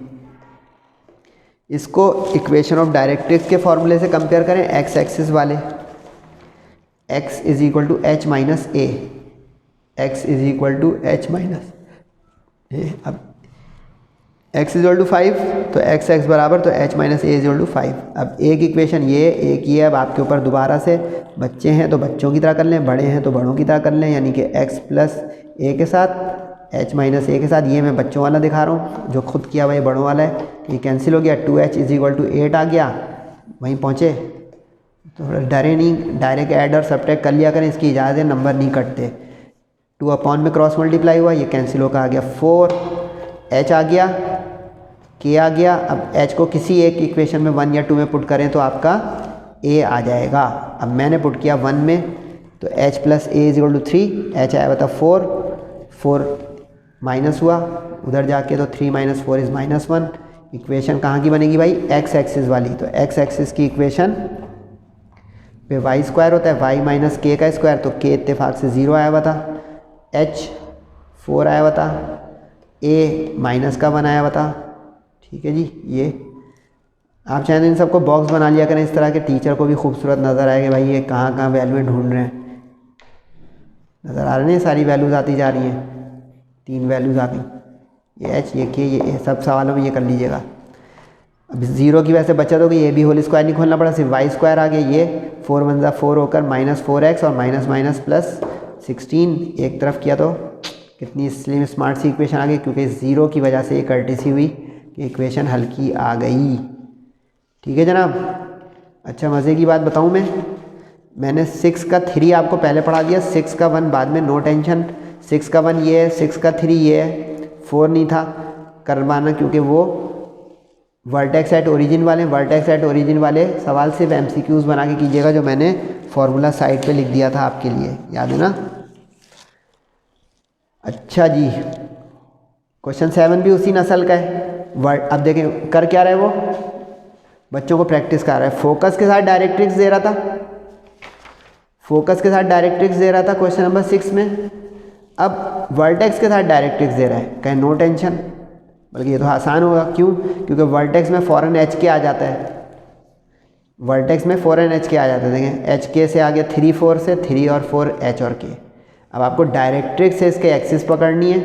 इसको इक्वेशन ऑफ डायरेक्ट्रिक्स के फॉर्मूले से कंपेयर करें एक्स एक्सिस वाले, x = h - a, x = h - a। अब x = 5 तो x बराबर, तो h - a = 5। अब एक इक्वेशन ये, एक ये, अब आपके ऊपर दोबारा से, बच्चे हैं तो बच्चों की तरह कर लें, बड़े हैं तो बड़ों की तरह कर लें, यानी कि x + a के साथ h माइनस ए के साथ, ये मैं बच्चों वाला दिखा रहा हूँ, जो खुद किया हुआ ये बड़ों वाला है, ये कैंसिल हो गया, 2h इज इक्वल टू 8 आ गया, वहीं पहुँचे। तो डरे नहीं, डायरेक्ट ऐड और सब्ट्रैक्ट कर लिया करें, इसकी इजाज़त है, नंबर नहीं कटते। 2 अपॉन में क्रॉस मल्टीप्लाई हुआ, ये कैंसिल होकर आ गया 4, h आ गया, k आ गया। अब h को किसी एक इक्वेशन में 1 या 2 में पुट करें तो आपका a आ जाएगा। अब मैंने पुट किया 1 में, तो h plus A is equal to 3, h आया था 4 माइनस हुआ उधर जाके, तो 3 माइनस 4 इज़ -1। इक्वेशन कहाँ की बनेगी भाई, x एक्सिस वाली। तो x एक्सिस की इक्वेशन पे y स्क्वायर होता है, y माइनस के का स्क्वायर, तो k इत्तेफाक से 0 आया हुआ था, h 4 आया हुआ था, a माइनस का 1 आया हुआ था। ठीक है जी, ये आप चाहें तो इन सबको बॉक्स बना लिया करें इस तरह के, टीचर को भी खूबसूरत नज़र आए कि भाई ये कहाँ कहाँ वैल्यूएं ढूंढ रहे हैं। नज़र आ रहे हैं, सारी वैल्यूज़ आती जा रही हैं, 3 वैल्यूज़ आ गई, ये h, ये k, ये a, सब सवालों में ये कर लीजिएगा। अब 0 की वजह से बचत हो गई, ये भी होल स्क्वायर नहीं खोलना पड़ा, सिर्फ y स्क्वायर आ गया, ये 4 1 4 होकर -4x और माइनस माइनस प्लस 16 एक तरफ किया, तो कितनी स्लिम स्मार्ट सी इक्वेशन आ गई, क्योंकि 0 की वजह से ये कर्टिसी हुई कि इक्वेशन हल्की आ गई। ठीक है जनाब। अच्छा, मज़े की बात बताऊं, मैंने 6 का 3 आपको पहले पढ़ा दिया, 6 का 1 बाद में, नो टेंशन। 6 का 1 ये है, 6 का 3 ये है, 4 नहीं था करवाना, क्योंकि वो वर्टेक्स एट ओरिजिन वाले, वर्टेक्स एट ओरिजिन वाले सवाल सिर्फ MCQs बना के कीजिएगा, जो मैंने फॉर्मूला साइड पे लिख दिया था आपके लिए, याद है ना। अच्छा जी, क्वेश्चन 7 भी उसी नस्ल का है। अब देखें कर क्या रहे, वो बच्चों को प्रैक्टिस कर रहा है। फोकस के साथ डायरेक्ट्रिक्स दे रहा था, फोकस के साथ डायरेक्ट्रिक्स दे रहा था क्वेश्चन नंबर 6 में। अब वर्टेक्स के साथ डायरेक्ट्रिक्स दे रहा है, कहें नो टेंशन, बल्कि ये तो आसान होगा। क्यों? क्योंकि वर्टेक्स में फॉरन एच के आ जाता है, वर्टेक्स में फॉरन एच के आ जाता है। देखें एच के से आ गया 3 4 से 3 और 4 एच और के। अब आपको डायरेक्ट्रिक्स से इसके एक्सिस पकड़नी है।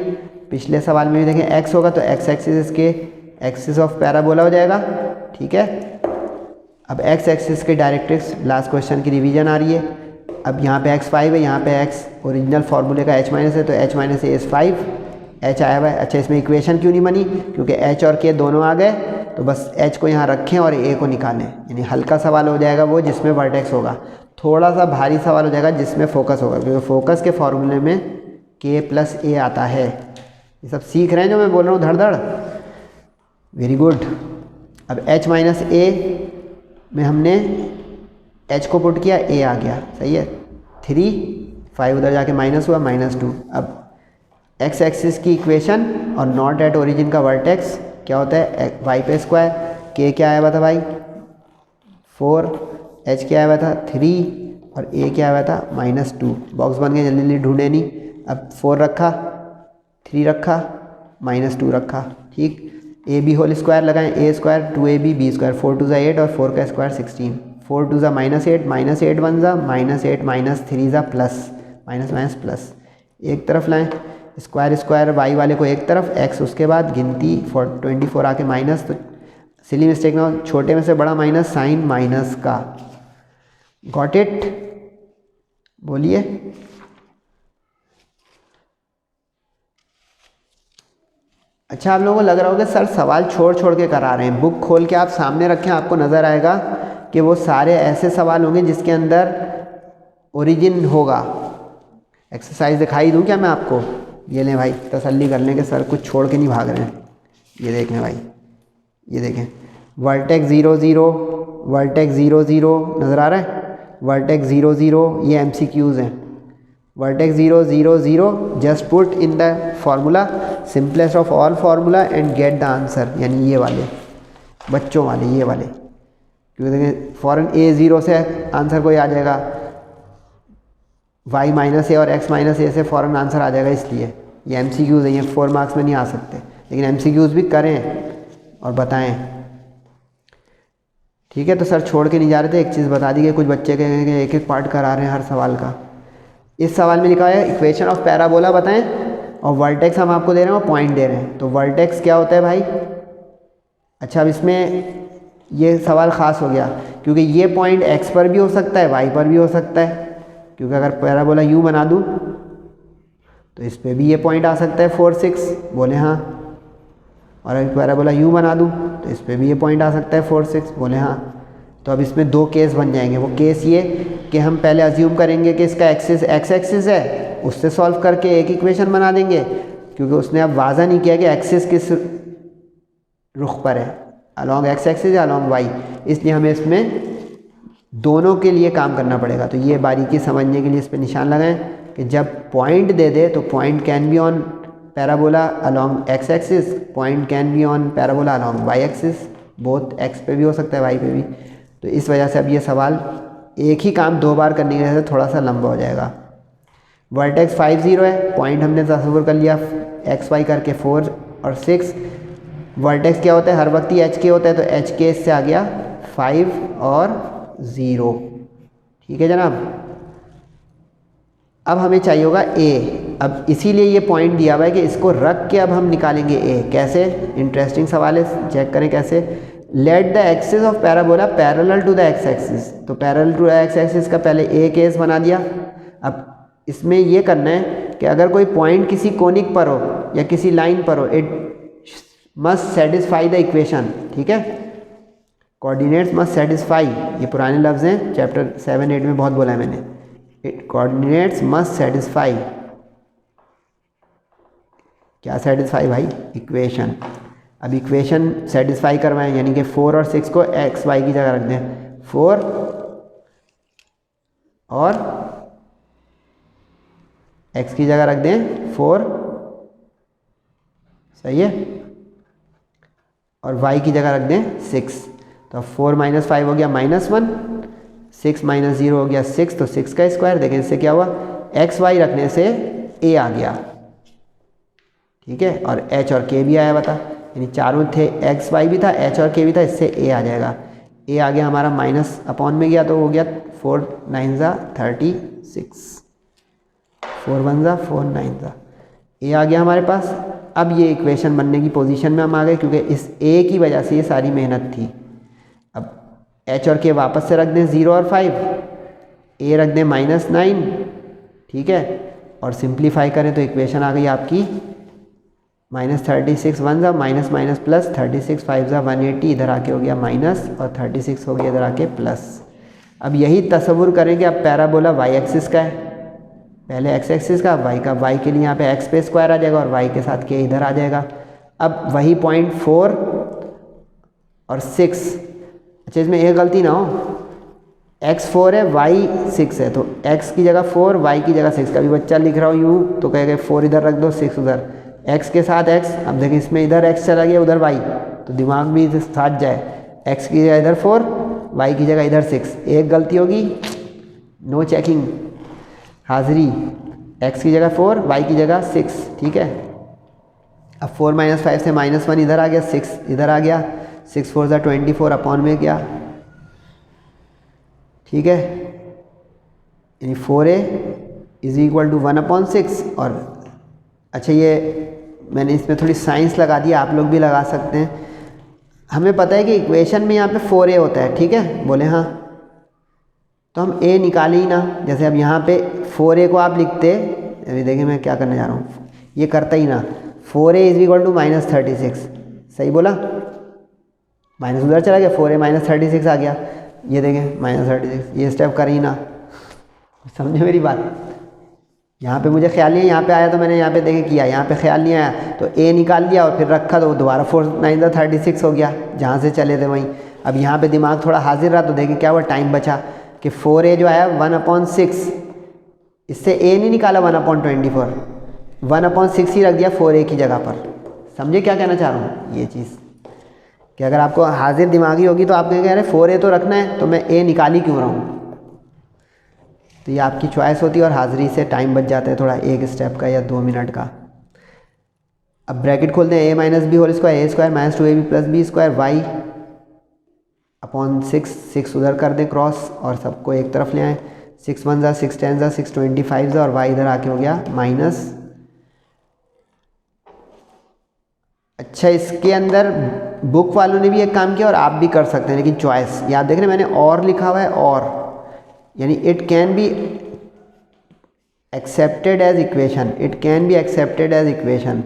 पिछले सवाल में भी देखें एक्स होगा तो एक्स एक्सिस इसके एक्सिस ऑफ पैराबोला हो जाएगा। ठीक है, अब एक्स एक्सिस के डायरेक्ट्रिक्स लास्ट क्वेश्चन की रिवीजन आ रही है। अब यहाँ पे x5 है, यहाँ पे x ओरिजिनल फार्मूले का h माइनस है, तो h minus A is 5, h आया हुआ है। अच्छा, इसमें इक्वेशन क्यों नहीं बनी? क्योंकि h और k दोनों आ गए, तो बस h को यहाँ रखें और a को निकालें। यानी हल्का सवाल हो जाएगा वो जिसमें वर्टेक्स होगा, थोड़ा सा भारी सवाल हो जाएगा जिसमें फोकस होगा, क्योंकि फोकस के फार्मूले में k प्लस a आता है। ये सब सीख रहे हैं जो मैं बोल रहा हूँ, धड़ धड़, वेरी गुड। अब h माइनस ए में हमने h को पुट किया, a आ गया, सही है। 3 5 उधर जाके माइनस हुआ, -2। अब x एक्सिस की इक्वेशन और नॉट एट ओरिजिन का वर्टेक्स क्या होता है? y पे स्क्वायर, k क्या आया हुआ था भाई 4, h क्या आया हुआ था 3 और a क्या आया हुआ था -2। बॉक्स बन गए, जल्दी जल्दी ढूंढे नहीं। अब 4 रखा, 3 रखा, -2 रखा। ठीक, ए बी होल स्क्वायर लगाएं, a square 2ab b square, 4 2 8 और 4 का square 16, 4 2 -8, -8 1 -8 -3 plus, minus minus plus, एक तरफ लाएं। स्क्वायर स्क्वायर y वाले को एक तरफ, x उसके बाद, गिनती 24 आके माइनस, तो सिली मिस्टेक ना हो, छोटे में से बड़ा माइनस, साइन माइनस का। Got it? बोलिए। अच्छा, आप लोगों को लग रहा होगा सर सवाल छोड़ छोड़ के करा रहे हैं। बुक खोल के आप सामने रखें, आपको नज़र आएगा कि वो सारे ऐसे सवाल होंगे जिसके अंदर ओरिजिन होगा। एक्सरसाइज दिखाई दूं क्या मैं आपको? ये लें भाई, तसल्ली कर लें कि सर कुछ छोड़ के नहीं भाग रहे हैं। ये देखें भाई, ये देखें, वर्टेक्स 0 0, वर्टेक्स 0 0 नज़र आ रहा है, वर्टेक्स 0 0, ये MCQs हैं। Vertex 0 0 0, just put in the formula, simplest of all formula and get the answer, यानी ये वाले बच्चों वाले, ये वाले, क्योंकि देखें फॉरन a 0 से आंसर कोई आ जाएगा, y माइनस ए और x माइनस ए से फ़ौरन आंसर आ जाएगा, इसलिए ये MCQs है, ये 4 मार्क्स में नहीं आ सकते, लेकिन MCQs भी करें और बताएं। ठीक है, तो सर छोड़ के नहीं जा रहे थे, एक चीज़ बता दी कि कुछ बच्चे कहेंगे कि एक एक पार्ट करा रहे हैं हर सवाल का। इस सवाल में लिखा है इक्वेशन ऑफ पैराबोला बताएं, और वर्टेक्स हम आपको दे रहे हैं और पॉइंट दे रहे हैं। तो वर्टेक्स क्या होता है भाई? अच्छा, अब इसमें ये सवाल ख़ास हो गया, क्योंकि ये पॉइंट x पर भी हो सकता है, y पर भी हो सकता है, क्योंकि अगर पैराबोला यूँ बना दूँ तो इस पे भी ये पॉइंट आ सकता है 4 6, बोले हाँ। और एक पैराबोला यू बना दूँ तो इस पे भी ये पॉइंट आ सकता है 4 6, बोले हाँ। तो अब इसमें दो केस बन जाएंगे। वो केस ये कि हम पहले अज्यूम करेंगे कि इसका एक्सिस एक्स एक्सिस है, उससे सॉल्व करके एक इक्वेशन बना देंगे, क्योंकि उसने अब वाज़ा नहीं किया कि एक्सिस किस रुख पर है, अलॉन्ग एक्स एक्सिस या अलॉन्ग वाई, इसलिए हमें इसमें दोनों के लिए काम करना पड़ेगा। तो ये बारीकी समझने के लिए इस पर निशान लगाएं कि जब पॉइंट दे दे तो point can be on parabola along X axis, point can be on parabola along Y axis, both X पे भी हो सकता है वाई पे भी। तो इस वजह से अब ये सवाल एक ही काम दो बार करने की वजह से थोड़ा सा लंबा हो जाएगा। वर्टेक्स 5 0 है, पॉइंट हमने तस्वुर कर लिया एक्स वाई करके 4 और 6। वर्टेक्स क्या होता है, हर वक्त ही एच के होता है, तो एच के इससे आ गया 5 और 0। ठीक है जनाब। अब हमें चाहिए होगा ए। अब इसीलिए ये पॉइंट दिया हुआ है कि इसको रख के अब हम निकालेंगे ए। कैसे, इंटरेस्टिंग सवाल है, चेक करें कैसे। Let the axis of parabola parallel to the X axis, तो parallel to the X axis का पहले ए केस बना दिया। अब इसमें ये करना है कि अगर कोई पॉइंट किसी कोनिक पर हो या किसी लाइन पर हो, it must satisfy the equation. ठीक है, कोऑर्डिनेट्स मस्ट सेटिस्फाई, ये पुराने लफ्ज़ हैं, चैप्टर 7 8 में बहुत बोला है मैंने। इट कोऑर्डिनेट्स मस्ट सेटिस्फाई, क्या सेटिस्फाई भाई, इक्वेशन। अब इक्वेशन सेटिस्फाई करवाएं, यानी कि 4 और 6 को एक्स वाई की जगह रख दें, 4 और एक्स की जगह रख दें 4, सही है, और वाई की जगह रख दें 6। तो 4 - 5 हो गया -1, 6 - 0 हो गया 6, तो 6 का स्क्वायर। देखें इससे क्या हुआ, एक्स वाई रखने से ए आ गया। ठीक है, और एच और के भी आया बता, यानी चारों थे, एक्स वाई भी था, एच और के भी था, इससे ए आ जाएगा। ए आ गया हमारा माइनस अपॉन में गया, तो हो गया 4 9 36, 4 1 4 9 ए आ गया हमारे पास। अब ये इक्वेशन बनने की पोजीशन में हम आ गए, क्योंकि इस ए की वजह से ये सारी मेहनत थी। अब एच और के वापस से रख दें 0 और 5, ए रख दें -9। ठीक है, और सिंप्लीफाई करें तो इक्वेशन आ गई आपकी -36 1 माइनस माइनस प्लस, 36 5 180, इधर आके हो गया माइनस, और 36 हो गया इधर आके प्लस। अब यही तस्वुर करें कि अब पैराबोला वाई एक्सिस का है, पहले एक्स एक्सिस का, वाई का, वाई के लिए यहाँ पे एक्स पे स्क्वायर आ जाएगा और वाई के साथ के इधर आ जाएगा। अब वही पॉइंट 4 और 6, अच्छा इसमें एक गलती ना हो, x 4 है y 6 है, तो x की जगह 4 y की जगह 6। कभी बच्चा लिख रहा हो यूँ तो कहेगा 4 इधर रख दो 6 उधर, x के साथ x। अब देखिए इसमें इधर x चला गया उधर y, तो दिमाग भी इधर साथ जाए, x की जगह इधर 4 y की जगह इधर 6। एक गलती होगी, नो चेकिंग, हाजिरी, x की जगह 4 y की जगह 6। ठीक है, अब 4 - 5 से -1 इधर आ गया, 6 इधर आ गया, 6 4 24 अपॉन में गया। ठीक है, यानी 4a इज इक्वल टू 1/6। और अच्छा ये मैंने इसमें थोड़ी साइंस लगा दी, आप लोग भी लगा सकते हैं। हमें पता है कि इक्वेशन में यहाँ पे 4a होता है, ठीक है, बोले हाँ, तो हम a निकाले ही ना। जैसे अब यहाँ पे 4a को आप लिखते, अभी देखिए मैं क्या करने जा रहा हूँ, ये करता ही ना, 4a इज इक्वल टू -36, सही बोला, माइनस उधर चला गया, 4a -36 आ गया, ये देखें -36, ये स्टेप कर ही ना, समझे मेरी बात। यहाँ पे मुझे ख्याल नहीं है, यहाँ पे आया तो मैंने यहाँ पे देखे किया, यहाँ पे ख्याल नहीं आया तो a निकाल लिया और फिर रखा, तो दोबारा 4 9 36 हो गया, जहाँ से चले थे वहीं। अब यहाँ पे दिमाग थोड़ा हाजिर रहा तो देखें क्या हुआ, टाइम बचा कि 4a जो आया 1/6, इससे a नहीं निकाला 1/24, 1/6 ही रख दिया 4a की जगह पर। समझे क्या कहना चाह रहा हूँ, ये चीज़ कि अगर आपको हाजिर दिमागी होगी तो आप कहेंगे अरे 4a तो रखना है, तो मैं a निकाल ही क्यों रहा हूँ। तो ये आपकी चॉइस होती है, और हाजिरी से टाइम बच जाता है थोड़ा, एक स्टेप का या 2 मिनट का। अब ब्रैकेट खोलते हैं, a - b whole square, a square - 2ab + b square y upon 6 उधर कर दें क्रॉस और सबको एक तरफ ले आएँ, 6 1 6 10 6 25 और y इधर आके हो गया माइनस। अच्छा इसके अंदर बुक वालों ने भी एक काम किया और आप भी कर सकते हैं, लेकिन चॉइस ये आप देख रहे हैं मैंने और लिखा हुआ है, और यानी it can be accepted as equation, it can be accepted as equation.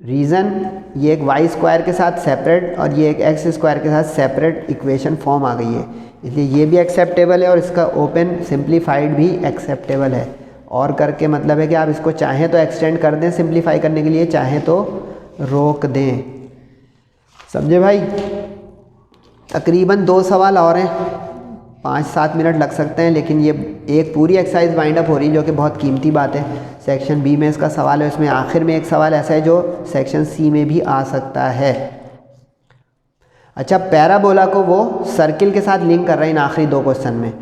Reason, ये एक वाई स्क्वायर के साथ सेपरेट और ये एक एक्स स्क्वायर के साथ सेपरेट इक्वेशन फॉर्म आ गई है, इसलिए ये भी एक्सेप्टेबल है और इसका ओपन सिंप्लीफाइड भी एक्सेप्टेबल है। और करके मतलब है कि आप इसको चाहें तो एक्सटेंड कर दें सिंप्लीफाई करने के लिए, चाहें तो रोक दें। समझे भाई? तकरीबन 2 सवाल और हैं, 5-7 मिनट लग सकते हैं, लेकिन ये एक पूरी एक्सरसाइज वाइंड अप हो रही है जो कि बहुत कीमती बात है। सेक्शन बी में इसका सवाल है, इसमें आखिर में एक सवाल ऐसा है जो सेक्शन सी में भी आ सकता है। अच्छा, पैराबोला को वो सर्किल के साथ लिंक कर रहे हैं इन आखिरी 2 क्वेश्चन में,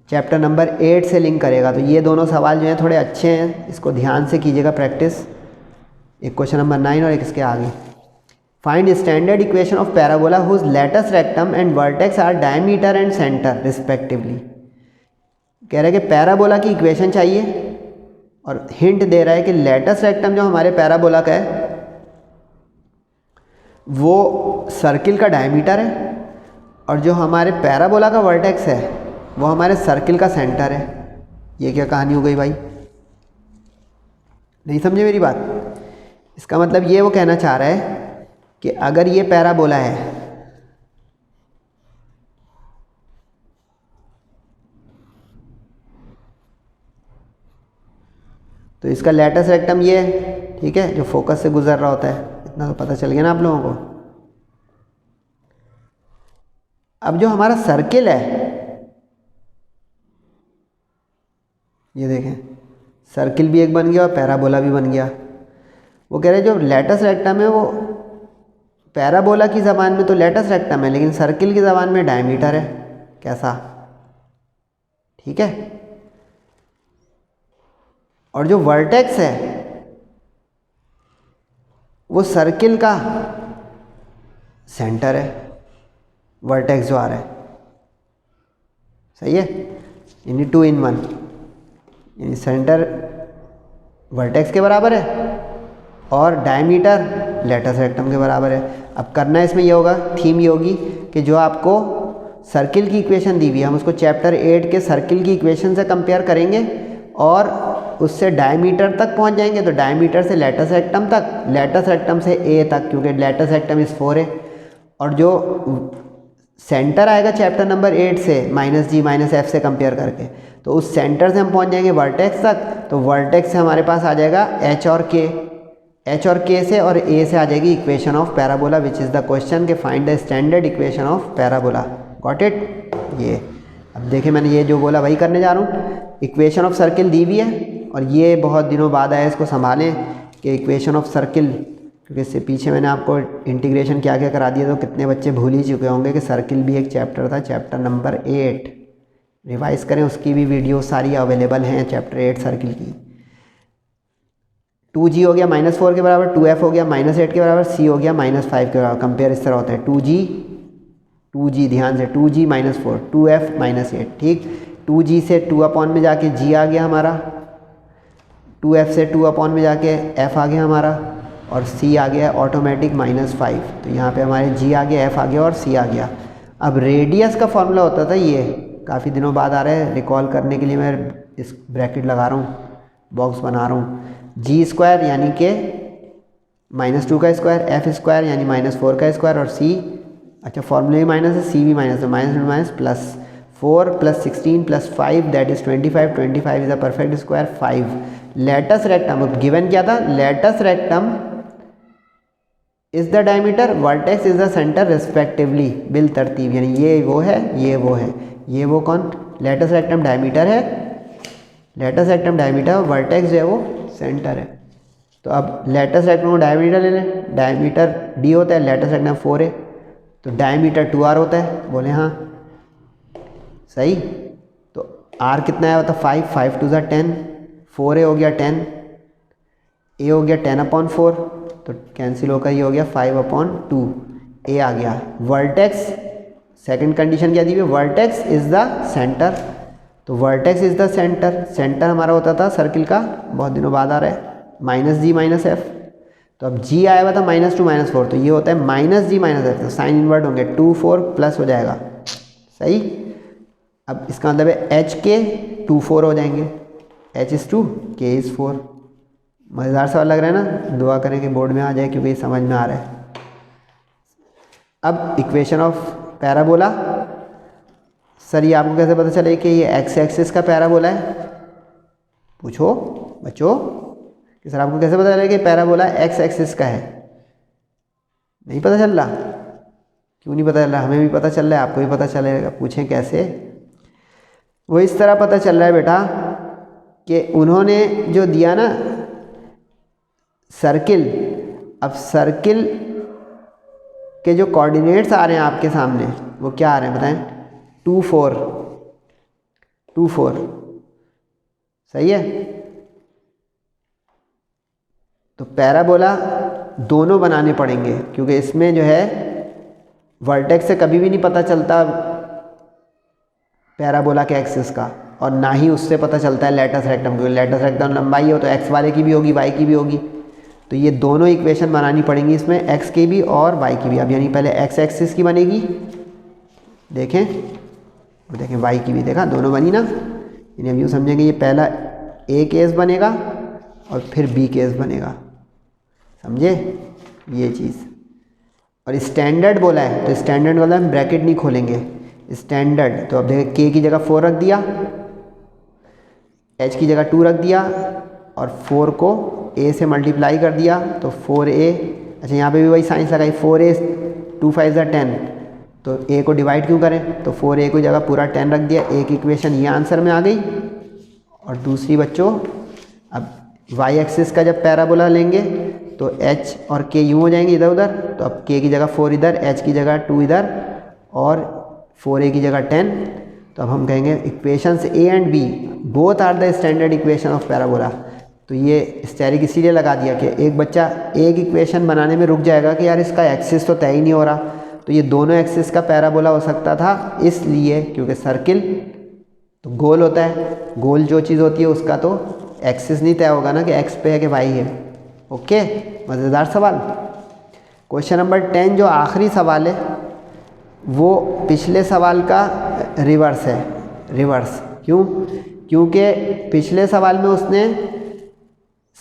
चैप्टर नंबर 8 से लिंक करेगा। तो ये दोनों सवाल जो हैं थोड़े अच्छे हैं, इसको ध्यान से कीजिएगा प्रैक्टिस। एक क्वेश्चन नंबर 9 और एक इसके आगे। Find standard equation of parabola whose latus rectum and vertex are diameter and centre respectively. कह रहे हैं कि पैराबोला की इक्वेशन चाहिए और हिंट दे रहा है कि लेटस रेक्टम जो हमारे पैराबोला का है वो सर्किल का डायमीटर है और जो हमारे पैराबोला का वर्टेक्स है वो हमारे सर्किल का सेंटर है। ये क्या कहानी हो गई भाई? नहीं समझे मेरी बात? इसका मतलब ये वो कहना चाह रहा है कि अगर ये पैराबोला है तो इसका लेटस रेक्टम ये है, ठीक है, जो फोकस से गुजर रहा होता है। इतना तो पता चल गया ना आप लोगों को। अब जो हमारा सर्किल है, ये देखें, सर्किल भी एक बन गया और पैराबोला भी बन गया। वो कह रहे हैं जो लेटस रेक्टम है वो पैराबोला की ज़बान में तो लेटस रेक्टम है, लेकिन सर्किल की ज़बान में डायमीटर है। कैसा? ठीक है। और जो वर्टेक्स है वो सर्किल का सेंटर है, वर्टेक्स जो आ रहा है। सही है, यानी 2 in 1, यानी सेंटर वर्टेक्स के बराबर है और डायमीटर लेटस रेक्टम के बराबर है। अब करना इसमें ये होगा, थीम ये होगी कि जो आपको सर्किल की इक्वेशन दी हुई है हम उसको चैप्टर 8 के सर्किल की इक्वेशन से कंपेयर करेंगे और उससे डायमीटर तक पहुंच जाएंगे। तो डायमीटर से लेटस रेक्टम तक, लेटस रेक्टम से ए तक, क्योंकि लेटस रेक्टम इस 4 है। और जो सेंटर आएगा चैप्टर नंबर 8 से -g -f से कंपेयर करके, तो उस सेंटर से हम पहुंच जाएंगे वर्टेक्स तक। तो वर्टेक्स से हमारे पास आ जाएगा h और k, h और k से और a से आ जाएगी equation of parabola, which is the question के find the standard equation of parabola. Got it? ये अब देखिए मैंने ये जो बोला वही करने जा रहा हूँ। इक्वेशन ऑफ सर्किल दी हुई है और ये बहुत दिनों बाद आया, इसको संभालें कि इक्वेशन ऑफ सर्किल, क्योंकि इससे पीछे मैंने आपको इंटीग्रेशन क्या क्या करा दिया, तो कितने बच्चे भूल ही चुके होंगे कि सर्किल भी एक चैप्टर था, चैप्टर नंबर 8। रिवाइज करें, उसकी भी वीडियो सारी अवेलेबल हैं चैप्टर 8 सर्किल की। 2g हो गया -4 के बराबर, 2f हो गया -8 के बराबर, c हो गया -5 के बराबर। कंपेयर इस तरह होता है, 2g ध्यान से, 2g -4, 2f -8, ठीक। 2g से 2 अपॉन में जाके g आ गया हमारा, 2f से 2 अपॉन में जाके f आ गया हमारा और c आ गया ऑटोमेटिक -5। तो यहाँ पे हमारे g आ गया, f आ गया और c आ गया। अब रेडियस का फॉर्मूला होता था, ये काफ़ी दिनों बाद आ रहा है, रिकॉल करने के लिए मैं इस ब्रैकेट लगा रहा हूँ, बॉक्स बना रहा हूँ। g² यानी कि -2 का स्क्वायर, f स्क्वायर यानी -4 का स्क्वायर और c, अच्छा फॉर्मूले भी माइनस है, c भी माइनस है, minus plus 4 + 16 + 5 that is 25, 25 is a perfect square 5। Latus rectum, अब गिवन क्या था, latus rectum is the diameter, vertex is the centre respectively, बिल तरतीब, यानी ये वो है, ये वो है, ये वो कौन, लेटस रेक्टम डायमीटर है, लेटस रेक्टम डायमीटर, वर्टेक्स जो है वो सेंटर है। तो अब लेटस रेक्टम को डायमीटर ले लें, डायमीटर d होता है, लेटस रेक्टम 4 है, तो डायमीटर 2r होता है, बोले हाँ सही। तो r कितना है, होता 5, 5 2 10, 4a हो गया 10, a हो गया 10/4, तो कैंसिल होकर ये हो गया 5/2, a आ गया। वर्टेक्स, सेकंड कंडीशन क्या दी हुई है, वर्टेक्स इज द सेंटर, तो vertex is the centre, centre हमारा होता था सर्किल का, बहुत दिनों बाद आ रहा है, -g -f। तो अब g आया हुआ था -2 -4, तो ये होता है -g -f, तो साइन इन्वर्ट होंगे, 2 4 प्लस हो जाएगा, सही। अब इसका मतलब है h के 2 4 हो जाएंगे, H/2 K/4। मज़ेदार सवाल लग रहा है ना, दुआ करें कि बोर्ड में आ जाए क्योंकि समझ में आ रहा है। अब इक्वेशन ऑफ पैराबोला, सर ये आपको कैसे पता चले कि ये एक्स एक्सिस का पैराबोला है? पूछो बच्चों कि सर आपको कैसे पता चले कि पैराबोला एक्स एक्सिस का है? नहीं पता चल रहा? क्यों नहीं पता चल रहा? हमें भी पता चल रहा है, आपको भी पता चलेगा। पूछें कैसे? वो इस तरह पता चल रहा है बेटा कि उन्होंने जो दिया ना सर्किल, अब सर्किल के जो कोऑर्डिनेट्स आ रहे हैं आपके सामने वो क्या आ रहे हैं बताएं? 2 4 2 4, सही है। तो पैराबोला दोनों बनाने पड़ेंगे क्योंकि इसमें जो है वर्टेक्स से कभी भी नहीं पता चलता पैराबोला के एक्सिस का, और ना ही उससे पता चलता है लेटस रेक्टम, क्योंकि लेटस रेक्टम लंबाई हो तो एक्स वाले की भी होगी वाई की भी होगी। तो ये दोनों इक्वेशन बनानी पड़ेंगी इसमें, एक्स की भी और वाई की भी। अब यानी पहले एक्स एक्सिस की बनेगी, देखें और देखें वाई की भी, देखा दोनों बनी ना। यानी हम यूँ समझेंगे ये पहला ए केस बनेगा और फिर बी केस बनेगा, समझे ये चीज़। और स्टैंडर्ड बोला है तो स्टैंडर्ड वाला हम ब्रैकेट नहीं खोलेंगे, स्टैंडर्ड। तो अब देखें के की जगह 4 रख दिया, एच की जगह 2 रख दिया और 4 को ए से मल्टीप्लाई कर दिया तो 4a। अच्छा यहाँ पे भी वही साइंस लगाई, 4a 2 5 ज़ा 10, तो a को डिवाइड क्यों करें, तो 4a को जगह पूरा 10 रख दिया। एक इक्वेशन ये आंसर में आ गई। और दूसरी बच्चों, अब वाई एक्सिस का जब पैराबोला लेंगे तो h और k यूँ हो जाएंगे इधर उधर, तो अब k की जगह 4 इधर, h की जगह 2 इधर और 4a की जगह 10। तो अब हम कहेंगे equations a and b both are the standard equation of parabola. तो ये स्टेरिक इसीलिए लगा दिया कि एक बच्चा एक इक्वेशन बनाने में रुक जाएगा कि यार इसका एक्सिस तो तय ही नहीं हो रहा, तो ये दोनों एक्सिस का पैराबोला हो सकता था, इसलिए क्योंकि सर्किल तो गोल होता है, गोल जो चीज़ होती है उसका तो एक्सिस नहीं तय होगा ना कि एक्स पे है कि वाई है। ओके, मज़ेदार सवाल। क्वेश्चन नंबर 10 जो आखिरी सवाल है वो पिछले सवाल का रिवर्स है। रिवर्स क्यों? क्योंकि पिछले सवाल में उसने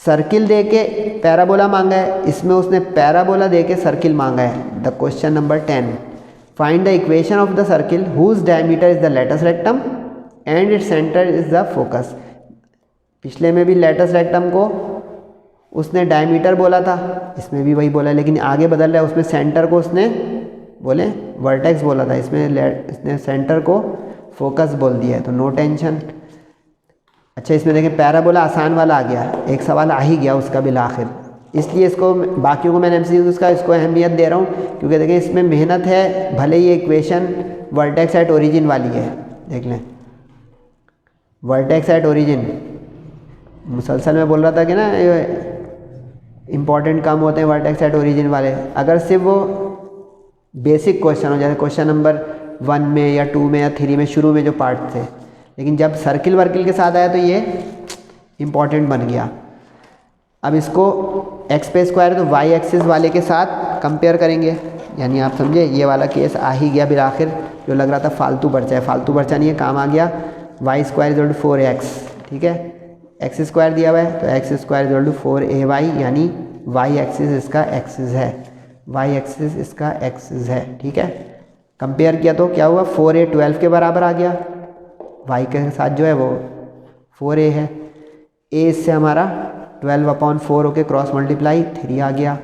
सर्किल दे के पैराबोला मांगा है, इसमें उसने पैराबोला दे के सर्किल मांगा है। The question number 10, find the equation of the circle whose diameter is the latus rectum and its centre is the focus. पिछले में भी लेटस रेक्टम को उसने डायमीटर बोला था, इसमें भी वही बोला है, लेकिन आगे बदल रहा है। उसमें सेंटर को उसने बोले वर्टेक्स बोला था, इसमें इसने सेंटर को फोकस बोल दिया है, तो नो टेंशन। अच्छा इसमें देखें पैराबोला आसान वाला आ गया, एक सवाल आ ही गया उसका बिल आखिर, इसलिए इसको बाकियों को मैंने एमसीक्यूज़ का इसको अहमियत दे रहा हूँ क्योंकि देखें इसमें मेहनत है। भले ये इक्वेशन वर्टेक्स एट ओरिजिन वाली है, देख लें वर्टेक्स एट ओरिजिन, मुसलसल में बोल रहा था कि ना इम्पॉर्टेंट काम होते हैं वर्टेक्स एट ओरिजिन वाले। अगर सिर्फ वो बेसिक क्वेश्चन हो जैसे क्वेश्चन नंबर 1 में या 2 में या 3 में शुरू में जो पार्ट थे, लेकिन जब सर्किल वर्किल के साथ आया तो ये इम्पॉर्टेंट बन गया। अब इसको एक्स पे स्क्वायर है तो वाई एक्सिस वाले के साथ कंपेयर करेंगे, यानी आप समझे ये वाला केस आ ही गया बिल आखिर, जो लग रहा था फालतू पर्चा है, फालतू पर्चा नहीं है, काम आ गया। Y square is equal to 4x, ठीक है, एक्स स्क्वायर दिया हुआ है तो X square is equal to 4ay, यानी वाई एक्सिस इसका एक्सिस है, वाई एक्सिस इसका एक्सिस है, ठीक है। कंपेयर किया तो क्या हुआ, 4a 12 के बराबर आ गया, वाई के साथ जो है वो 4a है, a इससे हमारा 12/4 होके क्रॉस मल्टीप्लाई 3 आ गया।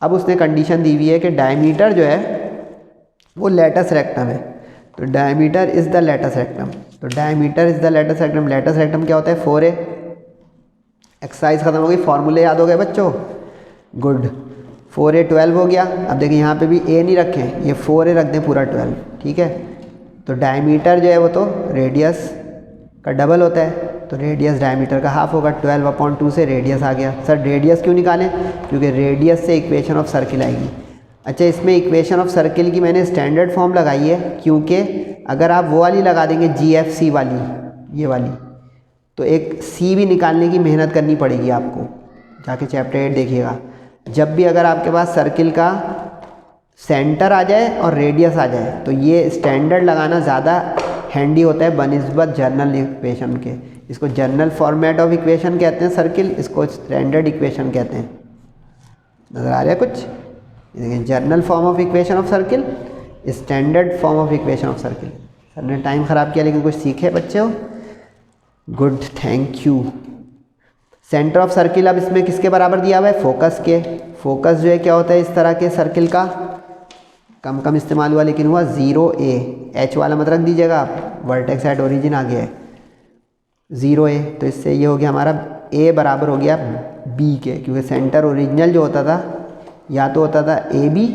अब उसने कंडीशन दी हुई है कि डायमीटर जो है वो लेटस रेक्टम है, तो diameter is the latus rectum, तो diameter is the latus rectum. Latus rectum क्या होता है 4a। एक्सरसाइज खत्म हो गई, फॉर्मूले याद हो गए बच्चों, गुड। 4a 12 हो गया। अब देखिए यहाँ पे भी a नहीं रखें, ये 4a रख दें पूरा 12, ठीक है। तो डायमीटर जो है वो तो रेडियस का डबल होता है, तो रेडियस डायमीटर का हाफ होगा, 12/2 से रेडियस आ गया। सर रेडियस क्यों निकालें, क्योंकि रेडियस से इक्वेशन ऑफ सर्किल आएगी। अच्छा इसमें इक्वेशन ऑफ सर्किल की मैंने स्टैंडर्ड फॉर्म लगाई है, क्योंकि अगर आप वो वाली लगा देंगे GFC वाली, ये वाली, तो एक C भी निकालने की मेहनत करनी पड़ेगी आपको, जाके चैप्टर 8 देखिएगा। जब भी अगर आपके पास सर्किल का सेंटर आ जाए और रेडियस आ जाए तो ये स्टैंडर्ड लगाना ज़्यादा हैंडी होता है बनिस्बत जर्नल इक्वेशन के, इसको जनरल फॉर्मेट ऑफ इक्वेशन कहते हैं सर्किल, इसको स्टैंडर्ड इक्वेशन कहते हैं। नज़र आ रहा है कुछ? देखिए general form of equation of circle, standard form of equation of circle. Sir ने टाइम ख़राब किया लेकिन कुछ सीखे बच्चे हो, good, thank you. Centre of circle अब इसमें किसके बराबर दिया हुआ है? फोकस के। फोकस जो है क्या होता है इस तरह के सर्किल का, कम कम इस्तेमाल हुआ लेकिन हुआ 0A, H वाला मत रख दीजिएगा आप, वर्टेक्स एट ओरिजिन आ गया है 0A। तो इससे ये हो गया हमारा A बराबर हो गया B के, क्योंकि सेंटर ओरिजिनल जो होता था या तो होता था AB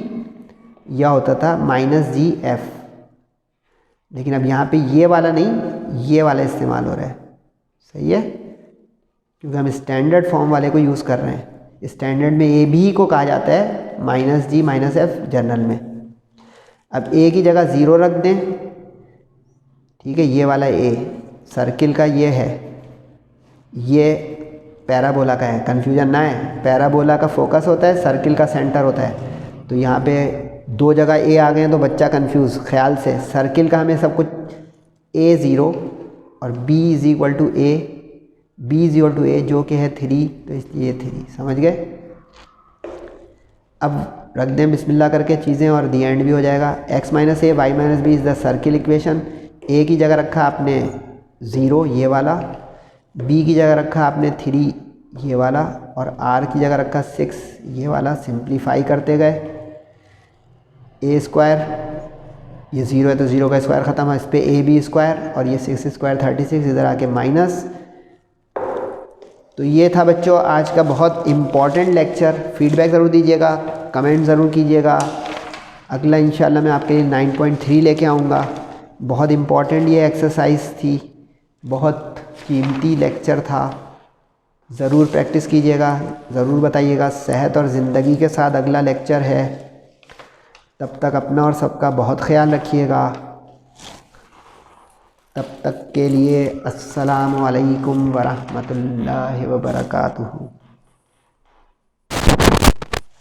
या होता था -GF, लेकिन अब यहाँ पे ये वाला नहीं, ये वाला इस्तेमाल हो रहा है। सही है, क्योंकि हम स्टैंडर्ड फॉर्म वाले को यूज़ कर रहे हैं। स्टैंडर्ड में AB को कहा जाता है -G -F जनरल में। अब A की जगह 0 रख दें, ठीक है, ये वाला A सर्किल का ये है, ये पैराबोला का है, कन्फ्यूजन ना है। पैराबोला का फोकस होता है, सर्किल का सेंटर होता है। तो यहाँ पे 2 जगह A आ गए हैं तो बच्चा कंफ्यूज। ख्याल से सर्किल का हमें सब कुछ A 0 और B = A, B = A जो कि है 3, तो इसलिए 3। समझ गए? अब रख दें बिस्मिल्लाह करके चीज़ें और दी एंड भी हो जाएगा। x - a y - b is the circle equation. A की जगह रखा आपने 0 ये वाला, B की जगह रखा आपने 3 ये वाला, और R की जगह रखा 6 ये वाला। सिंप्लीफाई करते गए, a², ये 0 है तो 0 का स्क्वायर ख़त्म है, इस पर ab² और ये 6² 36, इधर आके माइनस। तो ये था बच्चों आज का बहुत इम्पॉर्टेंट लेक्चर। फीडबैक ज़रूर दीजिएगा, कमेंट ज़रूर कीजिएगा। अगला इंशाल्लाह मैं आपके लिए 9.3 लेके आऊँगा। बहुत इम्पॉर्टेंट ये एक्सरसाइज थी, बहुत कीमती लेक्चर था। ज़रूर प्रैक्टिस कीजिएगा, ज़रूर बताइएगा। सेहत और ज़िंदगी के साथ अगला लेक्चर है। तब तक अपना और सबका बहुत ख्याल रखिएगा। तब तक के लिए अस्सलामु अलैकुम वरहमतुल्लाहि वबरकातुहू।